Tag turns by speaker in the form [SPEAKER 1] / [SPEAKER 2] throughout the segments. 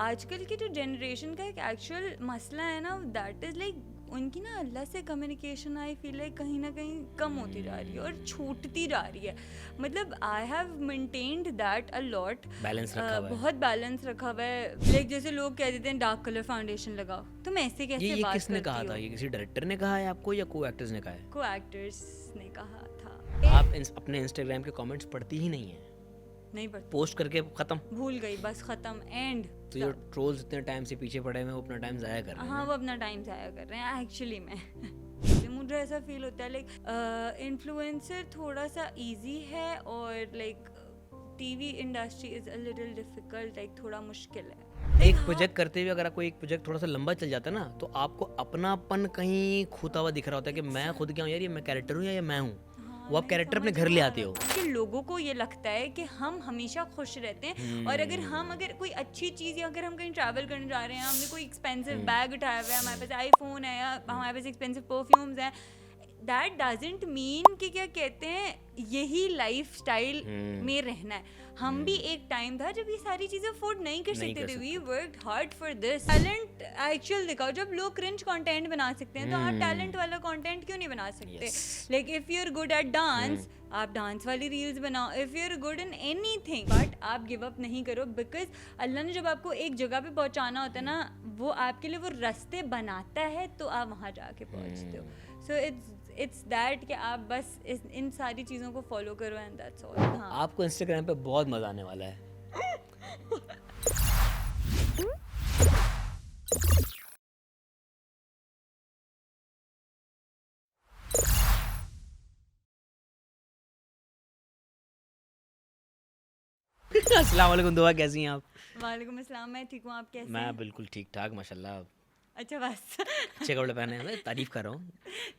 [SPEAKER 1] आजकल की जो जनरेशन का एक एक्चुअल मसला है ना, दैट इज लाइक उनकी ना अल्लाह से कम्युनिकेशन आई फील लाइक कहीं ना कहीं कम होती जा रही है और छूटती जा रही है. मतलब I have maintained that a lot.
[SPEAKER 2] Balance रखा हुआ है.
[SPEAKER 1] बहुत बैलेंस रखा हुआ है. लाइक जैसे लोग कह देते हैं डार्क कलर फाउंडेशन लगाओ, तुम ऐसे कैसे
[SPEAKER 2] ये
[SPEAKER 1] बात
[SPEAKER 2] किसने
[SPEAKER 1] करती
[SPEAKER 2] कहा
[SPEAKER 1] हो?
[SPEAKER 2] था? ये किसी डायरेक्टर ने कहा है आपको या को एक्टर्स ने कहा है?
[SPEAKER 1] को एक्टर्स ने कहा था.
[SPEAKER 2] आप अपने इंस्टाग्राम के कमेंट्स पढ़ती ही नहीं है?
[SPEAKER 1] नहीं पढ़ती,
[SPEAKER 2] पोस्ट करके खत्म.
[SPEAKER 1] भूल गई, बस खत्म, एंड.
[SPEAKER 2] तो जो ट्रोल्स इतने टाइम से पीछे पड़े हैं वो अपना टाइम जाया कर रहे हैं.
[SPEAKER 1] हाँ, वो अपना टाइम ज़ाया कर रहे हैं एक्चुअली में. मुझे ऐसा फील होता है लाइक इन्फ्लुएंसर थोड़ा सा इजी है और like TV industry is a little difficult, like थोड़ा मुश्किल है.
[SPEAKER 2] एक प्रोजेक्ट करते हुए अगर कोई एक प्रोजेक्ट थोड़ा सा लंबा चल जाता है ना, तो आपको अपनापन कहीं खोता हुआ दिख रहा होता है कि मैं खुद क्या हूँ यार, ये मैं कैरेक्टर हूँ या ये मैं हूँ. वो आप कैरेक्टर अपने घर ले आते हो.
[SPEAKER 1] कि लोगों को ये लगता है कि हम हमेशा खुश रहते हैं और अगर कोई अच्छी चीज़ या अगर हम कहीं ट्रैवल करने जा रहे हैं, हमने कोई एक्सपेंसिव बैग उठाया हुआ है, हमारे पास आईफोन है या हमारे पास एक्सपेंसिव परफ्यूम्स हैं, दैट डजंट मीन कि क्या कहते हैं यही लाइफ स्टाइल में रहना है. हम भी एक टाइम था जब ये सारी चीजें अफोर्ड नहीं कर सकते थे. We worked hard for this. Talent actual दिखाओ. जब लोग क्रिंज कंटेंट बना सकते हैं तो आप टैलेंट वाला कंटेंट क्यों नहीं बना सकते? Like if you are good at dance, आप डांस वाली रील्स बनाओ. If you are good in anything, but आप गिव अप नहीं करो, बिकॉज अल्लाह ने जब आपको एक जगह पे पहुंचाना होता है ना, वो आपके लिए वो रास्ते बनाता है तो आप वहाँ जाके पहुंचते हो. सो इट्स दैट कि आप बस इन सारी चीज़ों को फॉलो करो एंड दैट्स ऑल. हाँ,
[SPEAKER 2] आपको इंस्टाग्राम पे बहुत मजा आने वाला है. अस्सलाम वालेकुम दुआ, कैसी हैं आप?
[SPEAKER 1] वालेकुम अस्सलाम. मैं ठीक हूँ, आप कैसे हैं?
[SPEAKER 2] मैं बिल्कुल ठीक ठाक माशाल्लाह.
[SPEAKER 1] अच्छा, बस.
[SPEAKER 2] अच्छे कपड़े पहने हैं, मैं तारीफ कर रहा हूँ.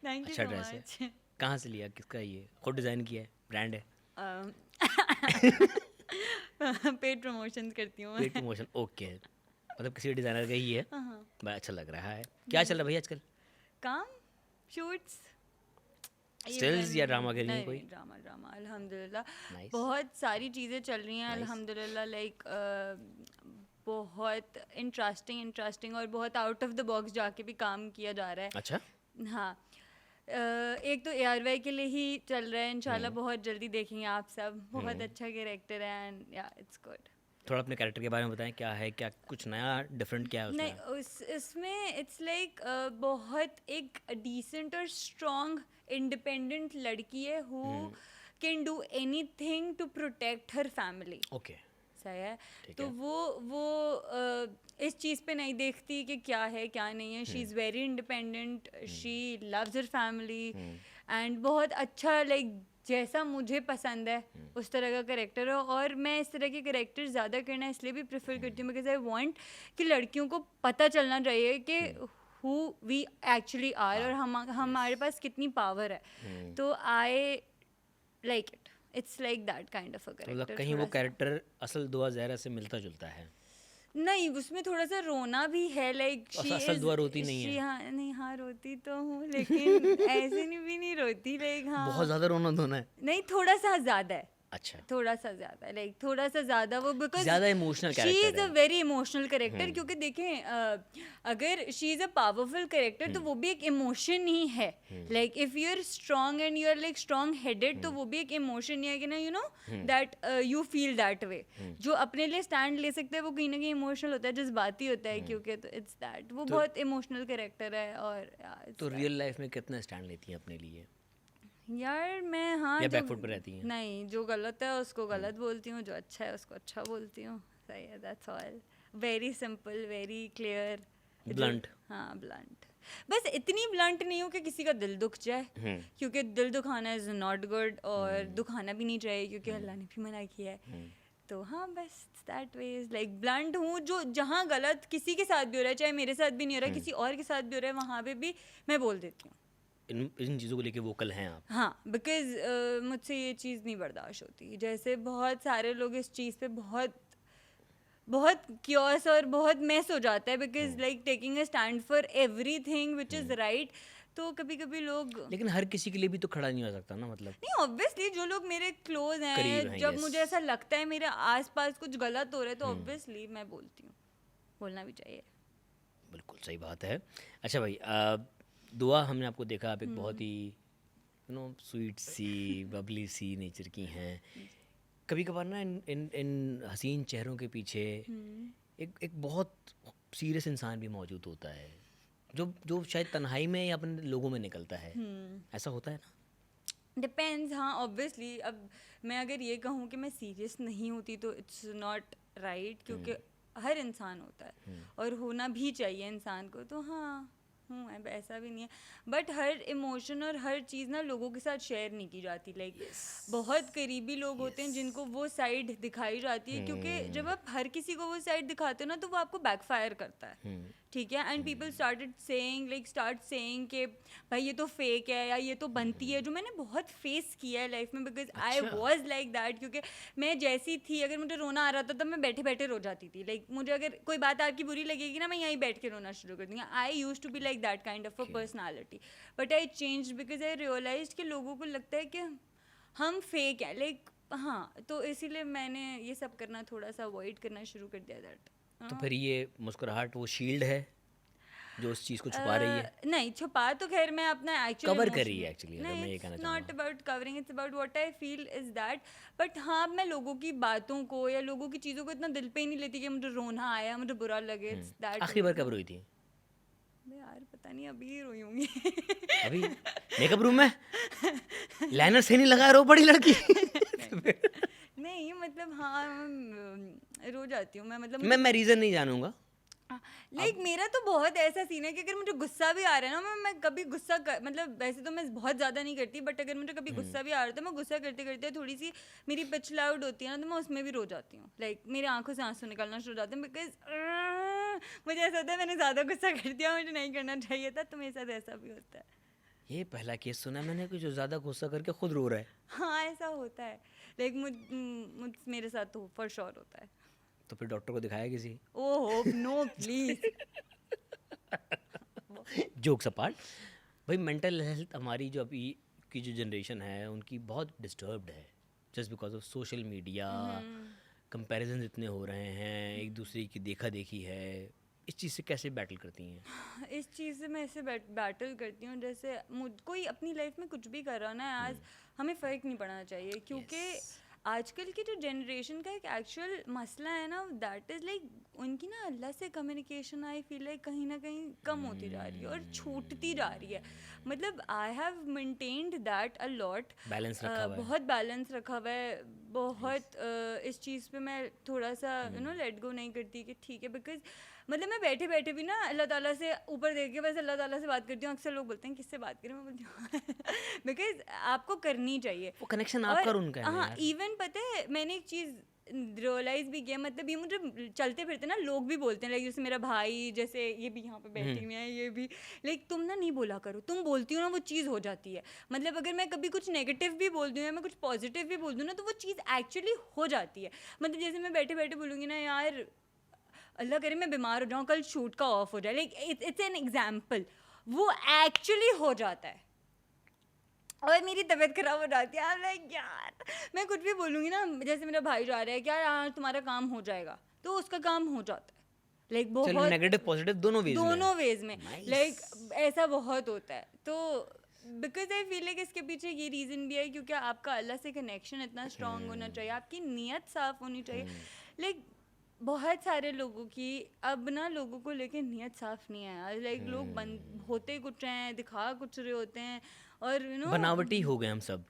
[SPEAKER 1] थैंक यू
[SPEAKER 2] अच्छा
[SPEAKER 1] सो
[SPEAKER 2] ड्रेस है.
[SPEAKER 1] मच.
[SPEAKER 2] कहाँ से लिया, किसका है ये? खुद डिज़ाइन किया है, ब्रांड है?
[SPEAKER 1] पेड प्रमोशंस करती हूँ
[SPEAKER 2] पेड प्रमोशन, ओके. मतलब किसी डिज़ाइनर का ही है. बड़ा अच्छा लग रहा है. क्या चल रहा है भाई आजकल?
[SPEAKER 1] काम, शूट्स,
[SPEAKER 2] स्टिल्स या ड्रामा कर रही हैं कोई?
[SPEAKER 1] ड्रामा अल्हम्दुलिल्लाह.
[SPEAKER 2] Nice.
[SPEAKER 1] बहुत सारी चीज़ें चल रही हैं
[SPEAKER 2] Nice.
[SPEAKER 1] अल्हम्दुलिल्लाह. लाइक बहुत इंटरेस्टिंग और बहुत आउट ऑफ द बॉक्स जाके भी काम किया जा रहा है.
[SPEAKER 2] अच्छा.
[SPEAKER 1] हाँ. एक तो ARY के लिए ही चल रहा है, इंशाल्लाह बहुत जल्दी देखेंगे आप सब. बहुत अच्छा कैरेक्टर है एंड या इट्स गुड.
[SPEAKER 2] थोड़ा अपने कैरेक्टर के बारे में बताएं, क्या है, क्या कुछ नया डिफरेंट क्या है उसमें?
[SPEAKER 1] नहीं, इसमें इट्स लाइक बहुत एक डिसेंट और स्ट्रॉन्ग इंडिपेंडेंट लड़की है who can do anything to protect her family.
[SPEAKER 2] Okay.
[SPEAKER 1] सही है. तो वो इस चीज़ पे नहीं देखती कि क्या है क्या नहीं है. She is very independent, she loves her family and बहुत अच्छा लाइक जैसा मुझे पसंद है उस तरह का करेक्टर है. और मैं इस तरह के करेक्टर ज़्यादा करना इसलिए भी प्रेफर करती हूँ बिकॉज आई वांट कि लड़कियों को पता चलना चाहिए कि हु वी एक्चुअली आर और हमारे पास कितनी पावर है. तो I like it. It's like that kind of अ
[SPEAKER 2] मतलब
[SPEAKER 1] करेक्टर.
[SPEAKER 2] कहीं वो कैरेक्टर असल दुआ ज़हरा से मिलता जुलता है?
[SPEAKER 1] नहीं, उसमें थोड़ा सा रोना भी है. लाइक
[SPEAKER 2] असल दुआ रोती नहीं है?
[SPEAKER 1] हाँ, नहीं, हाँ रोती तो हूँ लेकिन ऐसे नहीं रोती. लाइक हाँ,
[SPEAKER 2] बहुत ज़्यादा रोना धोना है?
[SPEAKER 1] नहीं, थोड़ा सा ज़्यादा है.
[SPEAKER 2] अच्छा.
[SPEAKER 1] थोड़ा सा ज़्यादा है, लाइक थोड़ा सा ज़्यादा वो बिकॉज
[SPEAKER 2] ज़्यादा emotional
[SPEAKER 1] she
[SPEAKER 2] character
[SPEAKER 1] is a
[SPEAKER 2] है.
[SPEAKER 1] Very emotional character. क्योंकि देखें अगर she is a powerful character तो वो भी एक इमोशन ही है. Like if you are strong and you are like strong headed तो वो भी एक इमोशन ही है कि ना, you know that you feel that way. जो अपने लिए स्टैंड ले सकता है वो कहीं ना कहीं इमोशनल होता है, जज्बाती होता है. क्योंकि तो इट्स दैट वो बहुत इमोशनल करेक्टर है. और
[SPEAKER 2] तो रियल लाइफ में कितना स्टैंड लेती हैं अपने लिए,
[SPEAKER 1] यार मैं हाँ
[SPEAKER 2] या बैकफुट पे रहती हैं?
[SPEAKER 1] नहीं, जो गलत है उसको गलत बोलती हूँ, जो अच्छा है उसको अच्छा बोलती हूँ. सही है. That's all. Very simple, very clear,
[SPEAKER 2] blunt.
[SPEAKER 1] हाँ, ब्लंट. बस इतनी ब्लंट नहीं हूँ कि किसी का दिल दुख जाए, क्योंकि दिल दुखाना इज़ नॉट गुड और दुखाना भी नहीं चाहिए क्योंकि अल्लाह ने भी मना किया है. तो हाँ, बस that way is like blunt हूँ. जो जहाँ गलत किसी के साथ भी हो रहा है, चाहे मेरे साथ भी नहीं हो रहा है, किसी और के साथ भी हो रहा है, वहाँ पे भी मैं बोल देती हूँ.
[SPEAKER 2] इन चीज़ों को लेके वोकल हैं आप?
[SPEAKER 1] हाँ, बिकॉज मुझसे ये चीज़ नहीं बर्दाश्त होती. जैसे बहुत सारे लोग इस चीज़ पे बहुत क्योस और बहुत मेस हो जाता है because like taking a stand for everything which is right. तो कभी कभी लोग,
[SPEAKER 2] लेकिन हर किसी के लिए भी तो खड़ा नहीं हो सकता ना. मतलब
[SPEAKER 1] नहीं, ऑब्वियसली जो लोग मेरे क्लोज हैं,
[SPEAKER 2] करीब हैं,
[SPEAKER 1] जब
[SPEAKER 2] yes.
[SPEAKER 1] मुझे ऐसा लगता है मेरे आसपास कुछ गलत हो रहा है तो ऑब्वियसली मैं बोलती हूँ. बोलना भी चाहिए।
[SPEAKER 2] बिल्कुल सही बात है। अच्छा भाई, दुआ हमने आपको देखा, आप एक बहुत ही स्वीट सी बबली सी नेचर की हैं। कभी कभार ना इन इन इन हसीन चेहरों के पीछे एक बहुत सीरियस इंसान भी मौजूद होता है, जो शायद तन्हाई में या अपने लोगों में निकलता है। ऐसा होता है ना?
[SPEAKER 1] डिपेंड्स, हाँ ऑब्वियसली। अब मैं अगर ये कहूँ कि मैं सीरियस नहीं होती तो इट्स नॉट राइट, क्योंकि हर इंसान होता है और होना भी चाहिए इंसान को, तो हाँ हूँ, अब ऐसा भी नहीं है। बट हर इमोशन और हर चीज़ ना लोगों के साथ शेयर नहीं की जाती। लाइक बहुत करीबी लोग होते हैं जिनको वो साइड दिखाई जाती है, क्योंकि जब आप हर किसी को वो साइड दिखाते हो ना तो वो आपको बैकफायर करता है, ठीक है। एंड पीपल स्टार्ट सेइंग कि भाई ये तो फेक है या ये तो बनती है, जो मैंने बहुत फेस किया है लाइफ में, because I was like that. क्योंकि मैं जैसी थी, अगर मुझे रोना आ रहा था तब मैं बैठे बैठे रो जाती थी। लाइक मुझे अगर कोई बात आपकी बुरी लगेगी ना, मैं यहीं बैठ के रोना शुरू कर दूंगी। I use to be like that kind of a personality, but I change because I realize कि लोगों को लगता है कि हम फेक हैं, लाइक हाँ, तो इसीलिए मैंने ये सब करना थोड़ा सा अवॉइड करना शुरू कर दिया। दैट
[SPEAKER 2] तो फिर ये मुस्कुराहट वो शील्ड है जो उस चीज़ को छुपा रही है?
[SPEAKER 1] नहीं, छुपा तो खैर मैं अपना एक्चुअल
[SPEAKER 2] कवर कर रही है एक्चुअली, अगर मैं ये कहना चाहूँ।
[SPEAKER 1] Not about covering, it's about what I feel is that. But हाँ, मैं लोगों की बातों को या लोगों की चीज़ों को इतना दिल पे ही नहीं लेती कि मुझे रोना आया, मुझे बुरा लगे। It's that.
[SPEAKER 2] आखिरी बार कब रोई थी?
[SPEAKER 1] यार पता नहीं, अभी ही रोई होंगी।
[SPEAKER 2] अभी मेकअप रूम में लाइनर से नहीं लगा, रो पड़ी लड़की।
[SPEAKER 1] नहीं मतलब हाँ, रो जाती हूँ मैं, मतलब
[SPEAKER 2] मैं रीज़न नहीं जानूंगा।
[SPEAKER 1] लाइक मेरा तो बहुत ऐसा सीन है कि अगर मुझे गुस्सा भी आ रहा है ना, मैं कभी गुस्सा मतलब वैसे तो मैं बहुत ज़्यादा नहीं करती, बट अगर मुझे कभी गुस्सा भी आ रहा है तो मैं गुस्सा करते करते थोड़ी सी मेरी पिच लाउड होती है ना, तो मैं उसमें भी रो जाती हूँ। लाइक मेरी आंखों से आंसू निकलना शुरू हो जाते हैं, बिकॉज मुझे ऐसा होता है मैंने ज़्यादा गुस्सा कर दिया, मुझे नहीं करना चाहिए था, तो मेरे साथ ऐसा भी होता है।
[SPEAKER 2] ये पहला केस सुना मैंने कि जो ज़्यादा गुस्सा करके खुद रो रहा है।
[SPEAKER 1] हाँ ऐसा होता है, लाइक मेरे साथ तो फॉर श्योर होता है।
[SPEAKER 2] तो फिर डॉक्टर को दिखाया किसी?
[SPEAKER 1] Oh no please.
[SPEAKER 2] Jokes apart, भाई मेंटल हेल्थ हमारी जो अभी की जो जनरेशन है उनकी बहुत डिस्टर्ब्ड है, just because of social media. Comparison इतने हो रहे हैं, एक दूसरे की देखा देखी है। इस चीज़ से कैसे बैटल करती हैं?
[SPEAKER 1] इस चीज़ से मैं ऐसे बैटल करती हूँ, जैसे कोई अपनी लाइफ में कुछ भी कर रहा ना, आज हमें फ़र्क नहीं पड़ना चाहिए, क्योंकि आजकल की जो जनरेशन का एक एक्चुअल मसला है ना, दैट इज़ लाइक उनकी ना अल्लाह से कम्युनिकेशन आई फील लाइक कहीं ना कहीं कम होती जा रही है और छूटती जा रही है। मतलब I have maintained that a lot,
[SPEAKER 2] balance रखा हुआ है।
[SPEAKER 1] बहुत बैलेंस रखा हुआ है, बहुत इस चीज़ पे मैं थोड़ा सा लेट गो नहीं करती कि ठीक है, बिकॉज मतलब मैं बैठे बैठे भी ना अल्लाह ताला से ऊपर देख के बस अल्लाह ताला से बात करती हूँ। अक्सर लोग बोलते हैं किससे बात करें, मैं बोलती हूँ बिकॉज आपको करनी चाहिए
[SPEAKER 2] वो कनेक्शन आपका और उनका है ना
[SPEAKER 1] हाँ
[SPEAKER 2] यार।
[SPEAKER 1] इवन पता है मैंने एक चीज़ रियलाइज भी किया, मतलब ये मुझे चलते फिरते ना लोग भी बोलते हैं, लाइक जैसे मेरा भाई, जैसे ये भी यहाँ पे बैठी हुई है, ये भी लाइक तुम ना नहीं बोला करो, तुम बोलती हो ना वो चीज़ हो जाती है। मतलब अगर मैं कभी कुछ नेगेटिव भी बोल दूँ या मैं कुछ पॉजिटिव भी बोल दूँ ना, तो वो चीज़ एक्चुअली हो जाती है। मतलब जैसे मैं बैठे बैठे बोलूँगी ना, यार अल्लाह करे मैं बीमार हो जाऊँ, कल शूट का ऑफ हो जाए, लाइक इट्स एन एग्जाम्पल, वो एक्चुअली हो जाता है और मेरी तबीयत खराब हो जाती है। लाइक यार मैं कुछ भी बोलूँगी ना, जैसे मेरा भाई जा रहा है क्या यार तुम्हारा काम हो जाएगा, तो उसका काम हो जाता है। लाइक बहुत
[SPEAKER 2] नेगेटिव पॉजिटिव दोनों
[SPEAKER 1] वेज में लाइक ऐसा बहुत होता है। तो बिकॉज आई फील लाइक इसके पीछे ये रीज़न भी है क्योंकि आपका अल्लाह से कनेक्शन इतना स्ट्रांग होना चाहिए, आपकी नीयत साफ़ होनी चाहिए। लाइक बहुत सारे लोगों की अब ना लोगों को लेके नीयत साफ़ नहीं है यार, लाइक लोग होते कुछ हैं, दिखा कुछ रहे होते हैं, और यू नो
[SPEAKER 2] बनावटी हो गए हम सब।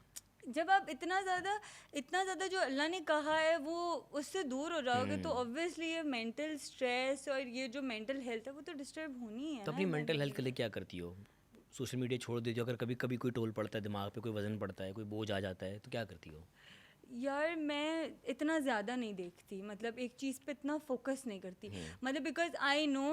[SPEAKER 1] जब आप इतना ज़्यादा जो अल्लाह ने कहा है वो उससे दूर हो जाओगे, तो ऑब्वियसली ये मेंटल स्ट्रेस और ये जो मेंटल हेल्थ है वो तो डिस्टर्ब होनी है।
[SPEAKER 2] तो अपनी मेंटल हेल्थ के लिए क्या करती हो? सोशल मीडिया छोड़ देती हो? अगर कभी कभी कोई टोल पड़ता है दिमाग पे, कोई वजन पड़ता है, कोई बोझ आ जाता है, तो क्या करती हो?
[SPEAKER 1] यार मैं इतना ज़्यादा नहीं देखती, मतलब एक चीज़ पे इतना फोकस नहीं करती, मतलब because I know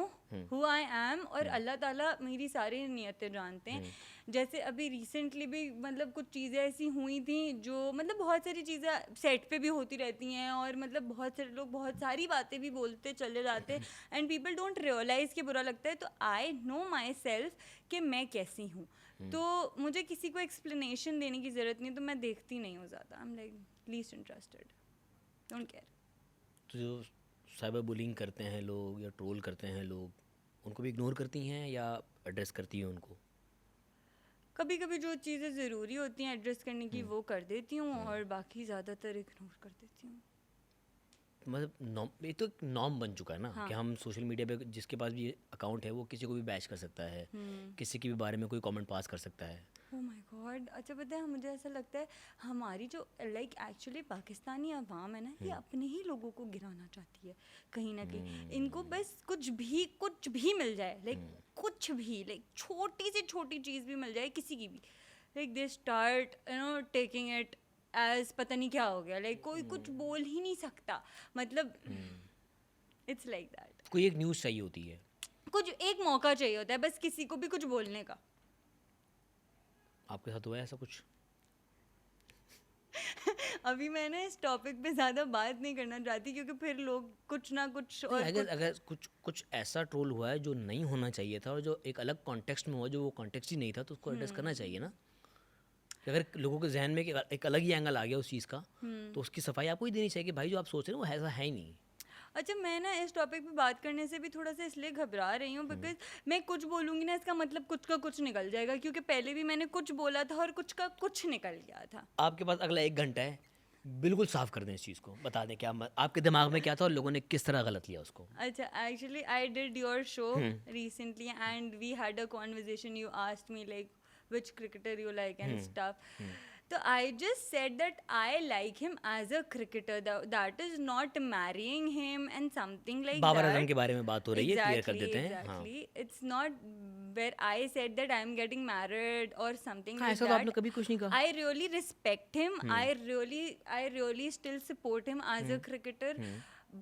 [SPEAKER 1] who I am और अल्लाह ताला मेरी सारी नियतें जानते हैं। जैसे अभी रिसेंटली भी मतलब कुछ चीज़ें ऐसी हुई थी जो मतलब बहुत सारी चीज़ें सेट पे भी होती रहती हैं और मतलब बहुत सारे लोग बहुत सारी बातें भी बोलते चले जाते हैं एंड पीपल डोंट रियलाइज़ कि बुरा लगता है। तो आई नो माई सेल्फ कि मैं कैसी हूँ, तो मुझे किसी को एक्सप्लेनेशन देने की ज़रूरत नहीं, तो मैं देखती नहीं हूँ ज़्यादा। आई am like least interested, don't care.
[SPEAKER 2] तो जो साइबर बुलिंग करते हैं लोग या ट्रोल करते हैं लोग, उनको भी इग्नोर करती हैं या एड्रेस करती हैं उनको?
[SPEAKER 1] कभी कभी जो चीज़ें ज़रूरी होती हैं एड्रेस करने की वो कर देती हूँ, और बाकी ज़्यादातर इग्नोर कर देती हूँ।
[SPEAKER 2] मतलब नॉर्म, ये तो एक नॉर्म बन चुका है ना कि हम सोशल मीडिया पे जिसके पास भी अकाउंट है वो किसी को भी बैश कर सकता है, किसी के भी बारे में कोई कमेंट पास कर सकता है।
[SPEAKER 1] Oh my God. अच्छा पता है, मुझे ऐसा लगता है हमारी जो लाइक एक्चुअली पाकिस्तानी अवाम है ना, ये अपने ही लोगों को गिराना चाहती है कहीं ना कहीं। इनको बस कुछ भी मिल जाए, लाइक कुछ भी, लाइक छोटी से छोटी चीज़ भी मिल जाए किसी की भी, like they start taking it as पता नहीं क्या हो गया, लाइक कोई कुछ बोल ही नहीं सकता, मतलब इट्स लाइक दैट।
[SPEAKER 2] कोई एक न्यूज़ चाहिए होती है।
[SPEAKER 1] कुछ एक मौका चाहिए होता है बस किसी को भी कुछ बोलने का।
[SPEAKER 2] आपके साथ हुआ है ऐसा कुछ?
[SPEAKER 1] अभी मैं ना इस टॉपिक पे ज़्यादा बात नहीं करना चाहती, क्योंकि फिर लोग कुछ ना कुछ और
[SPEAKER 2] अगर कुछ ऐसा ट्रोल हुआ है जो नहीं होना चाहिए था और जो एक अलग कॉन्टेक्स्ट में हुआ, जो वो कॉन्टेक्स्ट ही नहीं था, तो उसको एड्रेस करना चाहिए ना। कि अगर लोगों के जहन में एक अलग ही एंगल आ गया उस चीज़ का, तो उसकी सफाई आपको ही देनी चाहिए कि भाई जो आप सोच रहे हो वो ऐसा है ही नहीं।
[SPEAKER 1] अच्छा, मैं ना इस टॉपिक पे बात करने से भी थोड़ा सा इसलिए घबरा रही हूँ बिकॉज मैं कुछ बोलूँगी ना, इसका मतलब कुछ का कुछ निकल जाएगा, क्योंकि पहले भी मैंने कुछ बोला था और कुछ का कुछ निकल गया था।
[SPEAKER 2] आपके पास अगला 1 घंटा है, बिल्कुल साफ कर दें इस चीज़ को, बता दें क्या आपके दिमाग में क्या था और लोगों ने किस तरह गलत लिया उसको।
[SPEAKER 1] अच्छा, actually I did your show recently and we had a conversation, you asked me like which cricketer you like and stuff. So I just said that I like him as a cricketer. That is not marrying him and something like
[SPEAKER 2] Babar
[SPEAKER 1] that.
[SPEAKER 2] Azam के बारे में बात हो रही है, clear कर देते हैं।
[SPEAKER 1] Exactly. It's not where I said that I'm getting married or something
[SPEAKER 2] हाँ,
[SPEAKER 1] like
[SPEAKER 2] ऐसा
[SPEAKER 1] that.
[SPEAKER 2] तो आपने कभी कुछ नहीं कहा।
[SPEAKER 1] I really respect him. I really still support him as a cricketer.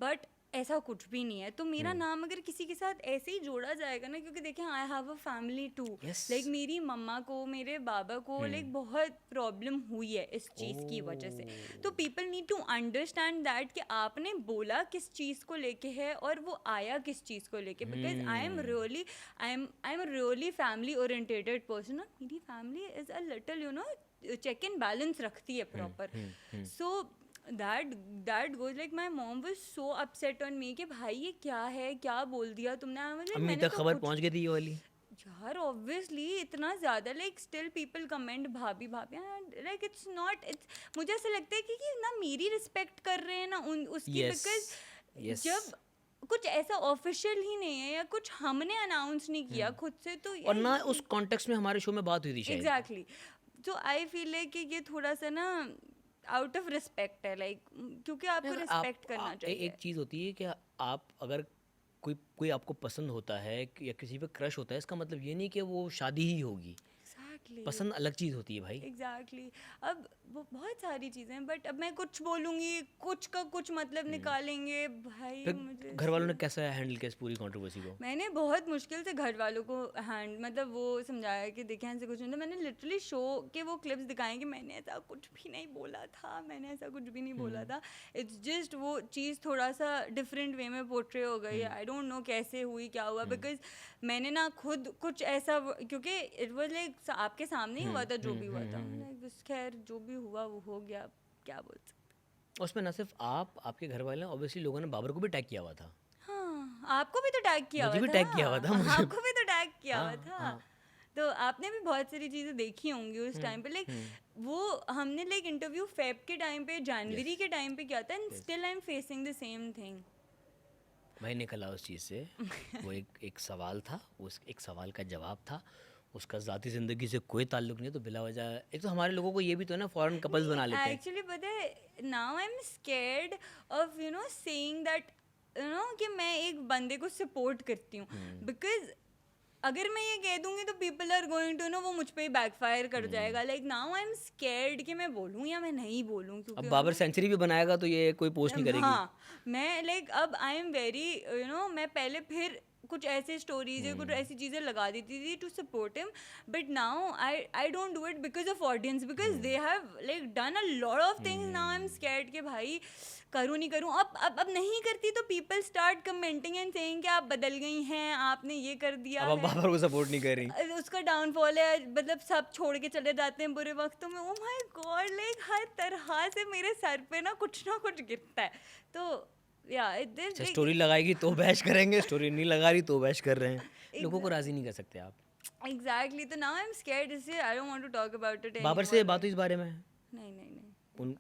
[SPEAKER 1] But ऐसा कुछ भी नहीं है। तो मेरा नाम अगर किसी के साथ ऐसे ही जोड़ा जाएगा ना, क्योंकि देखें I have a family too, like मेरी मम्मा को, मेरे बाबा को लाइक बहुत प्रॉब्लम हुई है इस चीज़ की वजह से। तो people need to understand that कि आपने बोला किस चीज़ को लेके है और वो आया किस चीज़ को लेके, because I am really family orientated person. मेरी family is a little check and balance रखती है proper. So that goes like my mom was so upset on me कि भाई ये क्या है, क्या बोल दिया तुमने।
[SPEAKER 2] अम्मी तक खबर पहुंच गई थी ये वाली
[SPEAKER 1] यार, ऑब्वियसली इतना ज़्यादा, लाइक स्टिल पीपल कमेंट भाभी भाभी, लाइक इट्स नॉट, इट्स मुझे ऐसा लगता है कि ना मेरी रिस्पेक्ट कर रहे हैं ना उसकी, बिकॉज जब कुछ ऐसा ऑफिशियल ही नहीं है या कुछ हमने अनाउंस नहीं किया खुद से, तो
[SPEAKER 2] और ना उस कॉन्टेक्स्ट में हमारे शो में बात हुई थी शायद।
[SPEAKER 1] एग्जैक्टली। तो आई फील लाइक कि ये थोड़ा सा ना आउट ऑफ रिस्पेक्ट है, लाइक क्योंकि आपको रिस्पेक्ट करना चाहिए।
[SPEAKER 2] एक चीज़ होती है कि आप अगर कोई आपको पसंद होता है या किसी पे क्रश होता है, इसका मतलब ये नहीं कि वो शादी ही होगी। पसंद अलग चीज़ होती है भाई।
[SPEAKER 1] एग्जैक्टली। अब वो बहुत सारी चीज़ें हैं, बट अब मैं कुछ बोलूँगी कुछ का कुछ मतलब निकालेंगे भाई। मुझे
[SPEAKER 2] घर वालों ने कैसा हैंडल किया इस पूरी कंट्रोवर्सी को?
[SPEAKER 1] मैंने बहुत मुश्किल से घर वालों को मतलब वो समझाया कि देखें ऐसे कुछ नहीं था। मैंने लिटरली शो के वो क्लिप्स दिखाए कि मैंने ऐसा कुछ भी नहीं बोला था, मैंने ऐसा कुछ भी नहीं बोला था। इट्स जस्ट वो चीज़ थोड़ा सा डिफरेंट वे में पोर्ट्रे हो गई। आई डोंट नो कैसे हुई, क्या हुआ, बिकॉज मैंने ना खुद कुछ ऐसा, क्योंकि इट वाज लाइक आपके सामने ही हुआ था जो भी हुआ था। खैर जो भी हुआ वो हो गया, क्या बोल सकते।
[SPEAKER 2] उसमें ना सिर्फ आपके घर वाले, ऑब्वियसली लोगों ने बाबर को भी टैग किया हुआ था।
[SPEAKER 1] हाँ, आपको भी तो टैग किया हुआ था।
[SPEAKER 2] मुझे भी टैग किया हुआ था।
[SPEAKER 1] आपको भी तो टैग किया हुआ था। तो आपने भी बहुत सारी चीज़ें देखी होंगी उस टाइम पे, लाइक वो हमने लाइक इंटरव्यू फेब के टाइम पे, जनवरी के टाइम पे किया था, and still I am facing the same thing.
[SPEAKER 2] भाई निकल आओ उस चीज़ से। वो एक सवाल था, उस एक सवाल का जवाब था, उसका ज़ाती ज़िंदगी से कोई ताल्लुक नहीं। तो बिला वजह एक तो हमारे लोगों को ये भी तो है ना, फॉरेन कपल्स बना लेते हैं।
[SPEAKER 1] एक्चुअली पता है, now I am scared of saying that कि मैं एक बंदे को सपोर्ट करती हूँ, बिकॉज अगर मैं ये कह दूंगी तो पीपल आर गोइंग टू वो मुझ पे ही बैकफायर कर जाएगा। Like now I am scared कि मैं बोलूँ या मैं नहीं बोलूँ, क्योंकि
[SPEAKER 2] अब बाबर सेंचुरी भी बनाएगा तो ये कोई पोस्ट नहीं करेगी।
[SPEAKER 1] हाँ, मैं लाइक अब आई एम वेरी मैं पहले फिर कुछ ऐसे स्टोरीज या कुछ ऐसी चीज़ें लगा देती थी to support him, but now I don't do it because of audience, because they have like done a lot of things. Now I am scared कि भाई करूँ नहीं करूँ। अब नहीं करती तो people start commenting and saying कि आप बदल गई हैं, आपने ये कर दिया
[SPEAKER 2] अब बाबर को सपोर्ट नहीं कर रही,
[SPEAKER 1] उसका डाउनफॉल है, मतलब सब छोड़ के चले जाते हैं बुरे वक्तों में। ओ माय गॉड, लाइक हर तरह से मेरे सर पे ना कुछ गिरता है। तो
[SPEAKER 2] अच्छा, स्टोरी लगाएगी तो बहस करेंगे, स्टोरी नहीं लगा रही तो बहस कर रहे हैं, लोगों को राजी नहीं कर सकते आप।
[SPEAKER 1] एग्जैक्टली, तो नाउ आई एम स्कैर्ड, इससे I don't want to talk about it
[SPEAKER 2] Babar से बात हुई इस बारे में?
[SPEAKER 1] नहीं नहीं नहीं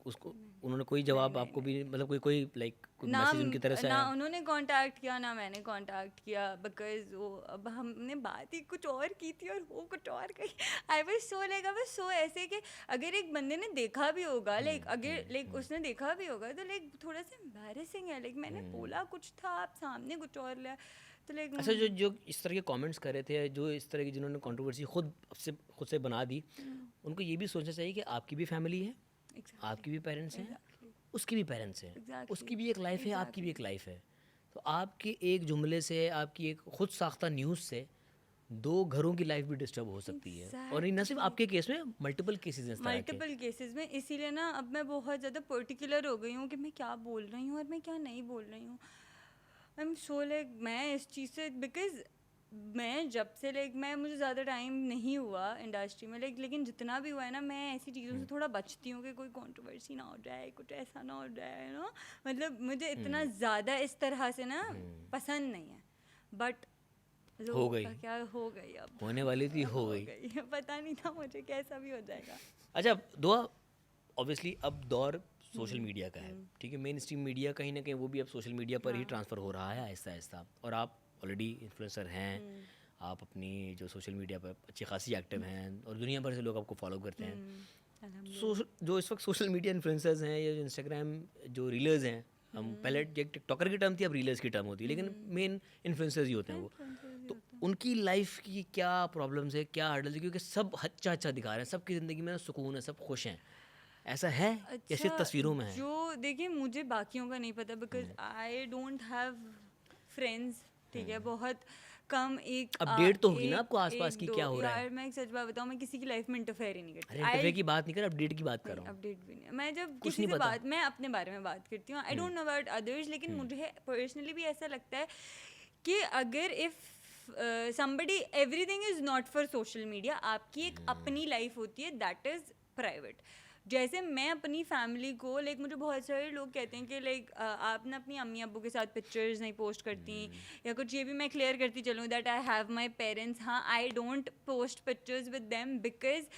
[SPEAKER 2] उसको उन्होंने कोई जवाब आपको भी, मतलब कोई लाइक कोई
[SPEAKER 1] ना
[SPEAKER 2] मैसेज उनकी तरफ से
[SPEAKER 1] ना
[SPEAKER 2] आया?
[SPEAKER 1] उन्होंने कांटेक्ट किया ना मैंने कांटेक्ट किया, बिकॉज वो अब हमने बात ही कुछ और की थी और वो कुछ और कही। I was so like I was so ऐसे कि अगर एक बंदे ने देखा भी होगा, लाइक अगर लाइक उसने देखा भी होगा तो लाइक थोड़ा सा एम्बैरेसिंग है, लाइक मैंने बोला कुछ था, आप सामने कुछ और लिया, तो लाइक
[SPEAKER 2] अच्छा, जो जो इस तरह के कमेंट्स कर रहे थे, जो इस तरह की जिन्होंने कंट्रोवर्सी खुद से बना दी, उनको ये भी सोचना चाहिए कि आपकी भी फैमिली है, आपकी भी पेरेंट्स हैं, उसकी भी पेरेंट्स हैं, उसकी भी एक लाइफ है, आपकी भी एक लाइफ है। तो आपके एक जुमले से, आपकी एक खुद साख्ता न्यूज़ से दो घरों की लाइफ भी डिस्टर्ब हो सकती है। और ये न सिर्फ आपके केस में, मल्टीपल केसेस हैं इस तरह के।
[SPEAKER 1] मल्टीपल केसेस में, इसीलिए ना अब मैं बहुत ज़्यादा पर्टिकुलर हो गई हूँ कि मैं क्या बोल रही हूँ और मैं क्या नहीं बोल रही हूँ। आई एम सो लाइक मैं इस चीज़ से, बिकॉज मैं जब से लाइक मैं मुझे ज़्यादा टाइम नहीं हुआ इंडस्ट्री में, लाइक लेकिन जितना भी हुआ है ना, मैं ऐसी चीज़ों से थोड़ा बचती हूँ कि कोई कंट्रोवर्सी ना हो जाए, कुछ ऐसा ना हो जाए, यू नो, मतलब मुझे इतना ज़्यादा इस तरह से ना पसंद नहीं है। बट
[SPEAKER 2] हो गई,
[SPEAKER 1] क्या हो गई, अब
[SPEAKER 2] होने वाली थी, हो गई।
[SPEAKER 1] पता नहीं था मुझे कैसा भी हो जाएगा।
[SPEAKER 2] अच्छा दुआ, ऑब्वियसली अब दौर सोशल मीडिया का है, ठीक है, मेन स्ट्रीम मीडिया कहीं ना कहीं वो भी अब सोशल मीडिया पर ही ट्रांसफ़र हो रहा है आहिस्ता आहिस्ता, और आप ऑलरेडी इन्फ्लुएंसर हैं, आप अपनी जो सोशल मीडिया पर अच्छी खासी एक्टिव हैं और दुनिया भर से लोग आपको फॉलो करते हैं। जो इस वक्त सोशल मीडिया इन्फ्लुएंसर्स हैं या जो इंस्टाग्राम जो रीलर्स हैं, हम पहले टिकटॉकर की टर्म थी, अब रीलर्स की टर्म होती है, लेकिन मेन इन्फ्लुएंसर्स ही होते हैं वो। तो उनकी लाइफ की क्या प्रॉब्लम्स है, क्या हर्डल्स है, क्योंकि सब अच्छा अच्छा दिखा रहे हैं, सबकी ज़िंदगी में सुकून है, सब खुश हैं, ऐसा है या सिर्फ तस्वीरों में है?
[SPEAKER 1] जो देखिए मुझे बाकियों का नहीं पता, because I don't have friends, ठीक है, बहुत कम। एक
[SPEAKER 2] अपडेट तो होगी ना आपको आसपास की क्या हो रहा है?
[SPEAKER 1] यार मैं एक सच बात बताऊं, मैं किसी की लाइफ में इंटरफेयर ही नहीं करती।
[SPEAKER 2] अरे इंटरफेयर की बात नहीं कर, अपडेट की बात कर रहा हूँ।
[SPEAKER 1] अपडेट भी नहीं, मैं जब किसी से बात, मैं अपने बारे में बात करती हूँ, I don't know about others, लेकिन मुझे पर्सनली भी ऐसा लगता है कि अगर if somebody, everything is not for social media, आपकी एक अपनी लाइफ होती है, दैट इज प्राइवेट। जैसे मैं अपनी फैमिली को, लाइक मुझे बहुत सारे लोग कहते हैं कि लाइक आप ना अपनी अम्मी अब्बू के साथ पिक्चर्स नहीं पोस्ट करती या कुछ, ये भी मैं क्लियर करती चलूँ that I have my parents. हाँ, I don't post pictures with them, because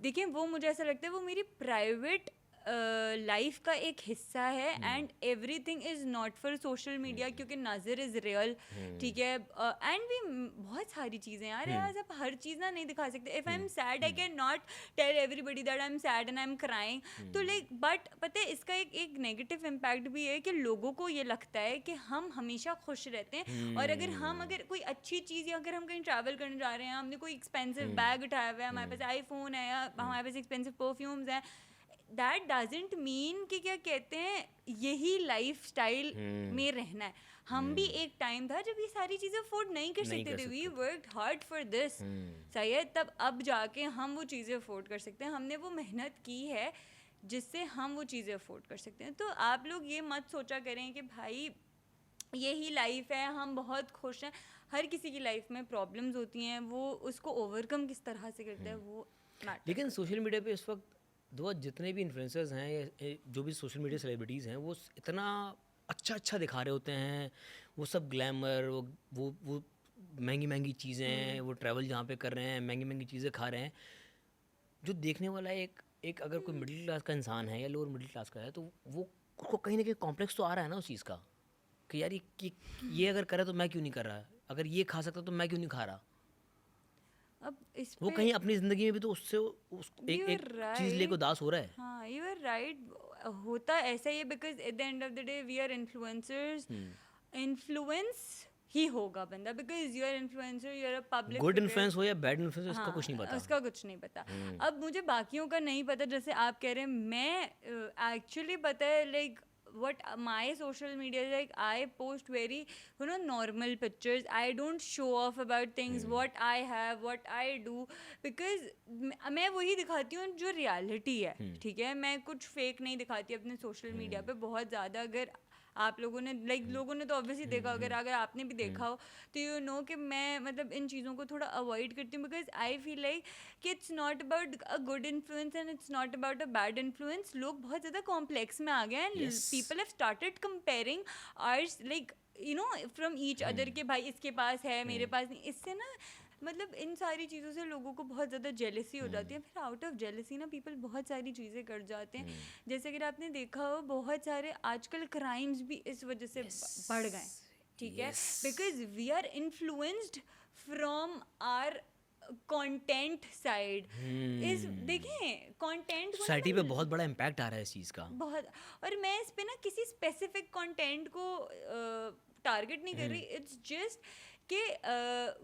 [SPEAKER 1] देखिए वो मुझे ऐसा लगता है वो मेरी प्राइवेट लाइफ का एक हिस्सा है, and everything is not for social media, क्योंकि नज़र इज़ रियल, ठीक है, एंड भी बहुत सारी चीज़ें यार, आप हर चीज़ ना नहीं दिखा सकते। If I am sad I can not tell everybody that I am sad and I am crying, तो लाइक, बट पता है इसका एक नेगेटिव इम्पैक्ट भी है कि लोगों को ये लगता है कि हम हमेशा खुश रहते हैं, और अगर कोई अच्छी चीज़, या अगर हम कहीं ट्रैवल करने जा रहे हैं, हमने कोई एक्सपेंसिव बैग उठाया हुआ है, हमारे पास आईफोन है, या हमारे पास एक्सपेंसिव परफ्यूम्स हैं, दैट डजेंट मीन कि क्या कहते हैं यही लाइफ स्टाइल में रहना है। हम भी एक टाइम था जब ये सारी चीज़ें अफोर्ड नहीं कर सकते थे, we worked hard for this, सही है, तब अब जाके हम वो चीज़ें अफोर्ड कर सकते हैं, हमने वो मेहनत की है जिससे हम वो चीज़ें अफोर्ड कर सकते हैं। तो आप लोग ये मत सोचा करें कि भाई यही लाइफ है, हम बहुत खुश हैं। हर किसी की लाइफ में प्रॉब्लम्स होती हैं, वो उसको ओवरकम किस तरह से करता है वो मैटर।
[SPEAKER 2] लेकिन सोशल मीडिया पे इस वक्त दो जितने भी इन्फ्लुएंसर्स हैं या जो भी सोशल मीडिया सेलिब्रिटीज़ हैं, वो इतना अच्छा अच्छा दिखा रहे होते हैं, वो सब ग्लैमर, वो महंगी महंगी चीज़ें, वो ट्रैवल जहाँ पे कर रहे हैं, महंगी महंगी चीज़ें खा रहे हैं, जो देखने वाला एक अगर कोई मिडिल क्लास का इंसान है या लोअर मिडिल क्लास का है, तो वो उसको कहीं ना कहीं कॉम्प्लेक्स तो आ रहा है ना उस चीज़ का, कि यार ये अगर कर रहा है तो मैं क्यों नहीं कर रहा, अगर ये खा सकता तो मैं क्यों नहीं खा रहा।
[SPEAKER 1] अब इस
[SPEAKER 2] वो कहीं अपनी ज़िंदगी में भी तो उससे एक चीज़ लेको दास हो रहा है।
[SPEAKER 1] हाँ, यू आर राइट, होता ऐसा ही है, because at the end of the day we are influencers, influence ही होगा बंदा, because you are influencer, you are a public,
[SPEAKER 2] good influence हो या बैड इन्फ्लुएंस, उसका कुछ नहीं पता,
[SPEAKER 1] उसका कुछ नहीं पता। अब मुझे बाकियों का नहीं पता, जैसे आप कह रहे हैं, मैं एक्चुअली पता है like what my social media is like, I post very normal pictures, I don't show off about things what I have, what I do, because मैं वही दिखाती हूँ जो रियलिटी है, ठीक है, मैं कुछ फेक नहीं दिखाती अपने सोशल मीडिया पे बहुत ज़्यादा। अगर आप लोगों ने लोगों ने तो ऑब्वियसली देखा, अगर आपने भी देखा हो तो यू नो कि मैं मतलब इन चीज़ों को थोड़ा अवॉइड करती हूँ, बिकॉज आई फील लाइक कि it's not about a good influence and it's not about a bad influence. लोग बहुत ज़्यादा कॉम्प्लेक्स में आ गए हैं,
[SPEAKER 2] Yes.
[SPEAKER 1] People have started comparing hours like you know from each other के भाई इसके पास है मेरे पास नहीं. इससे ना मतलब इन सारी चीज़ों से लोगों को बहुत ज़्यादा जेलसी हो जाती है. फिर आउट ऑफ जेलसी ना पीपल बहुत सारी चीज़ें कर जाते हैं. जैसे अगर आपने देखा हो बहुत सारे आजकल क्राइम्स भी इस वजह से बढ़ गए. ठीक है, because we are influenced from our content side. इस देखें कंटेंट
[SPEAKER 2] सोसाइटी पे बहुत बड़ा इम्पैक्ट आ रहा है इस चीज़ का
[SPEAKER 1] बहुत. और मैं इस पे ना किसी स्पेसिफिक कंटेंट को टारगेट नहीं कर रही. इट्स जस्ट कि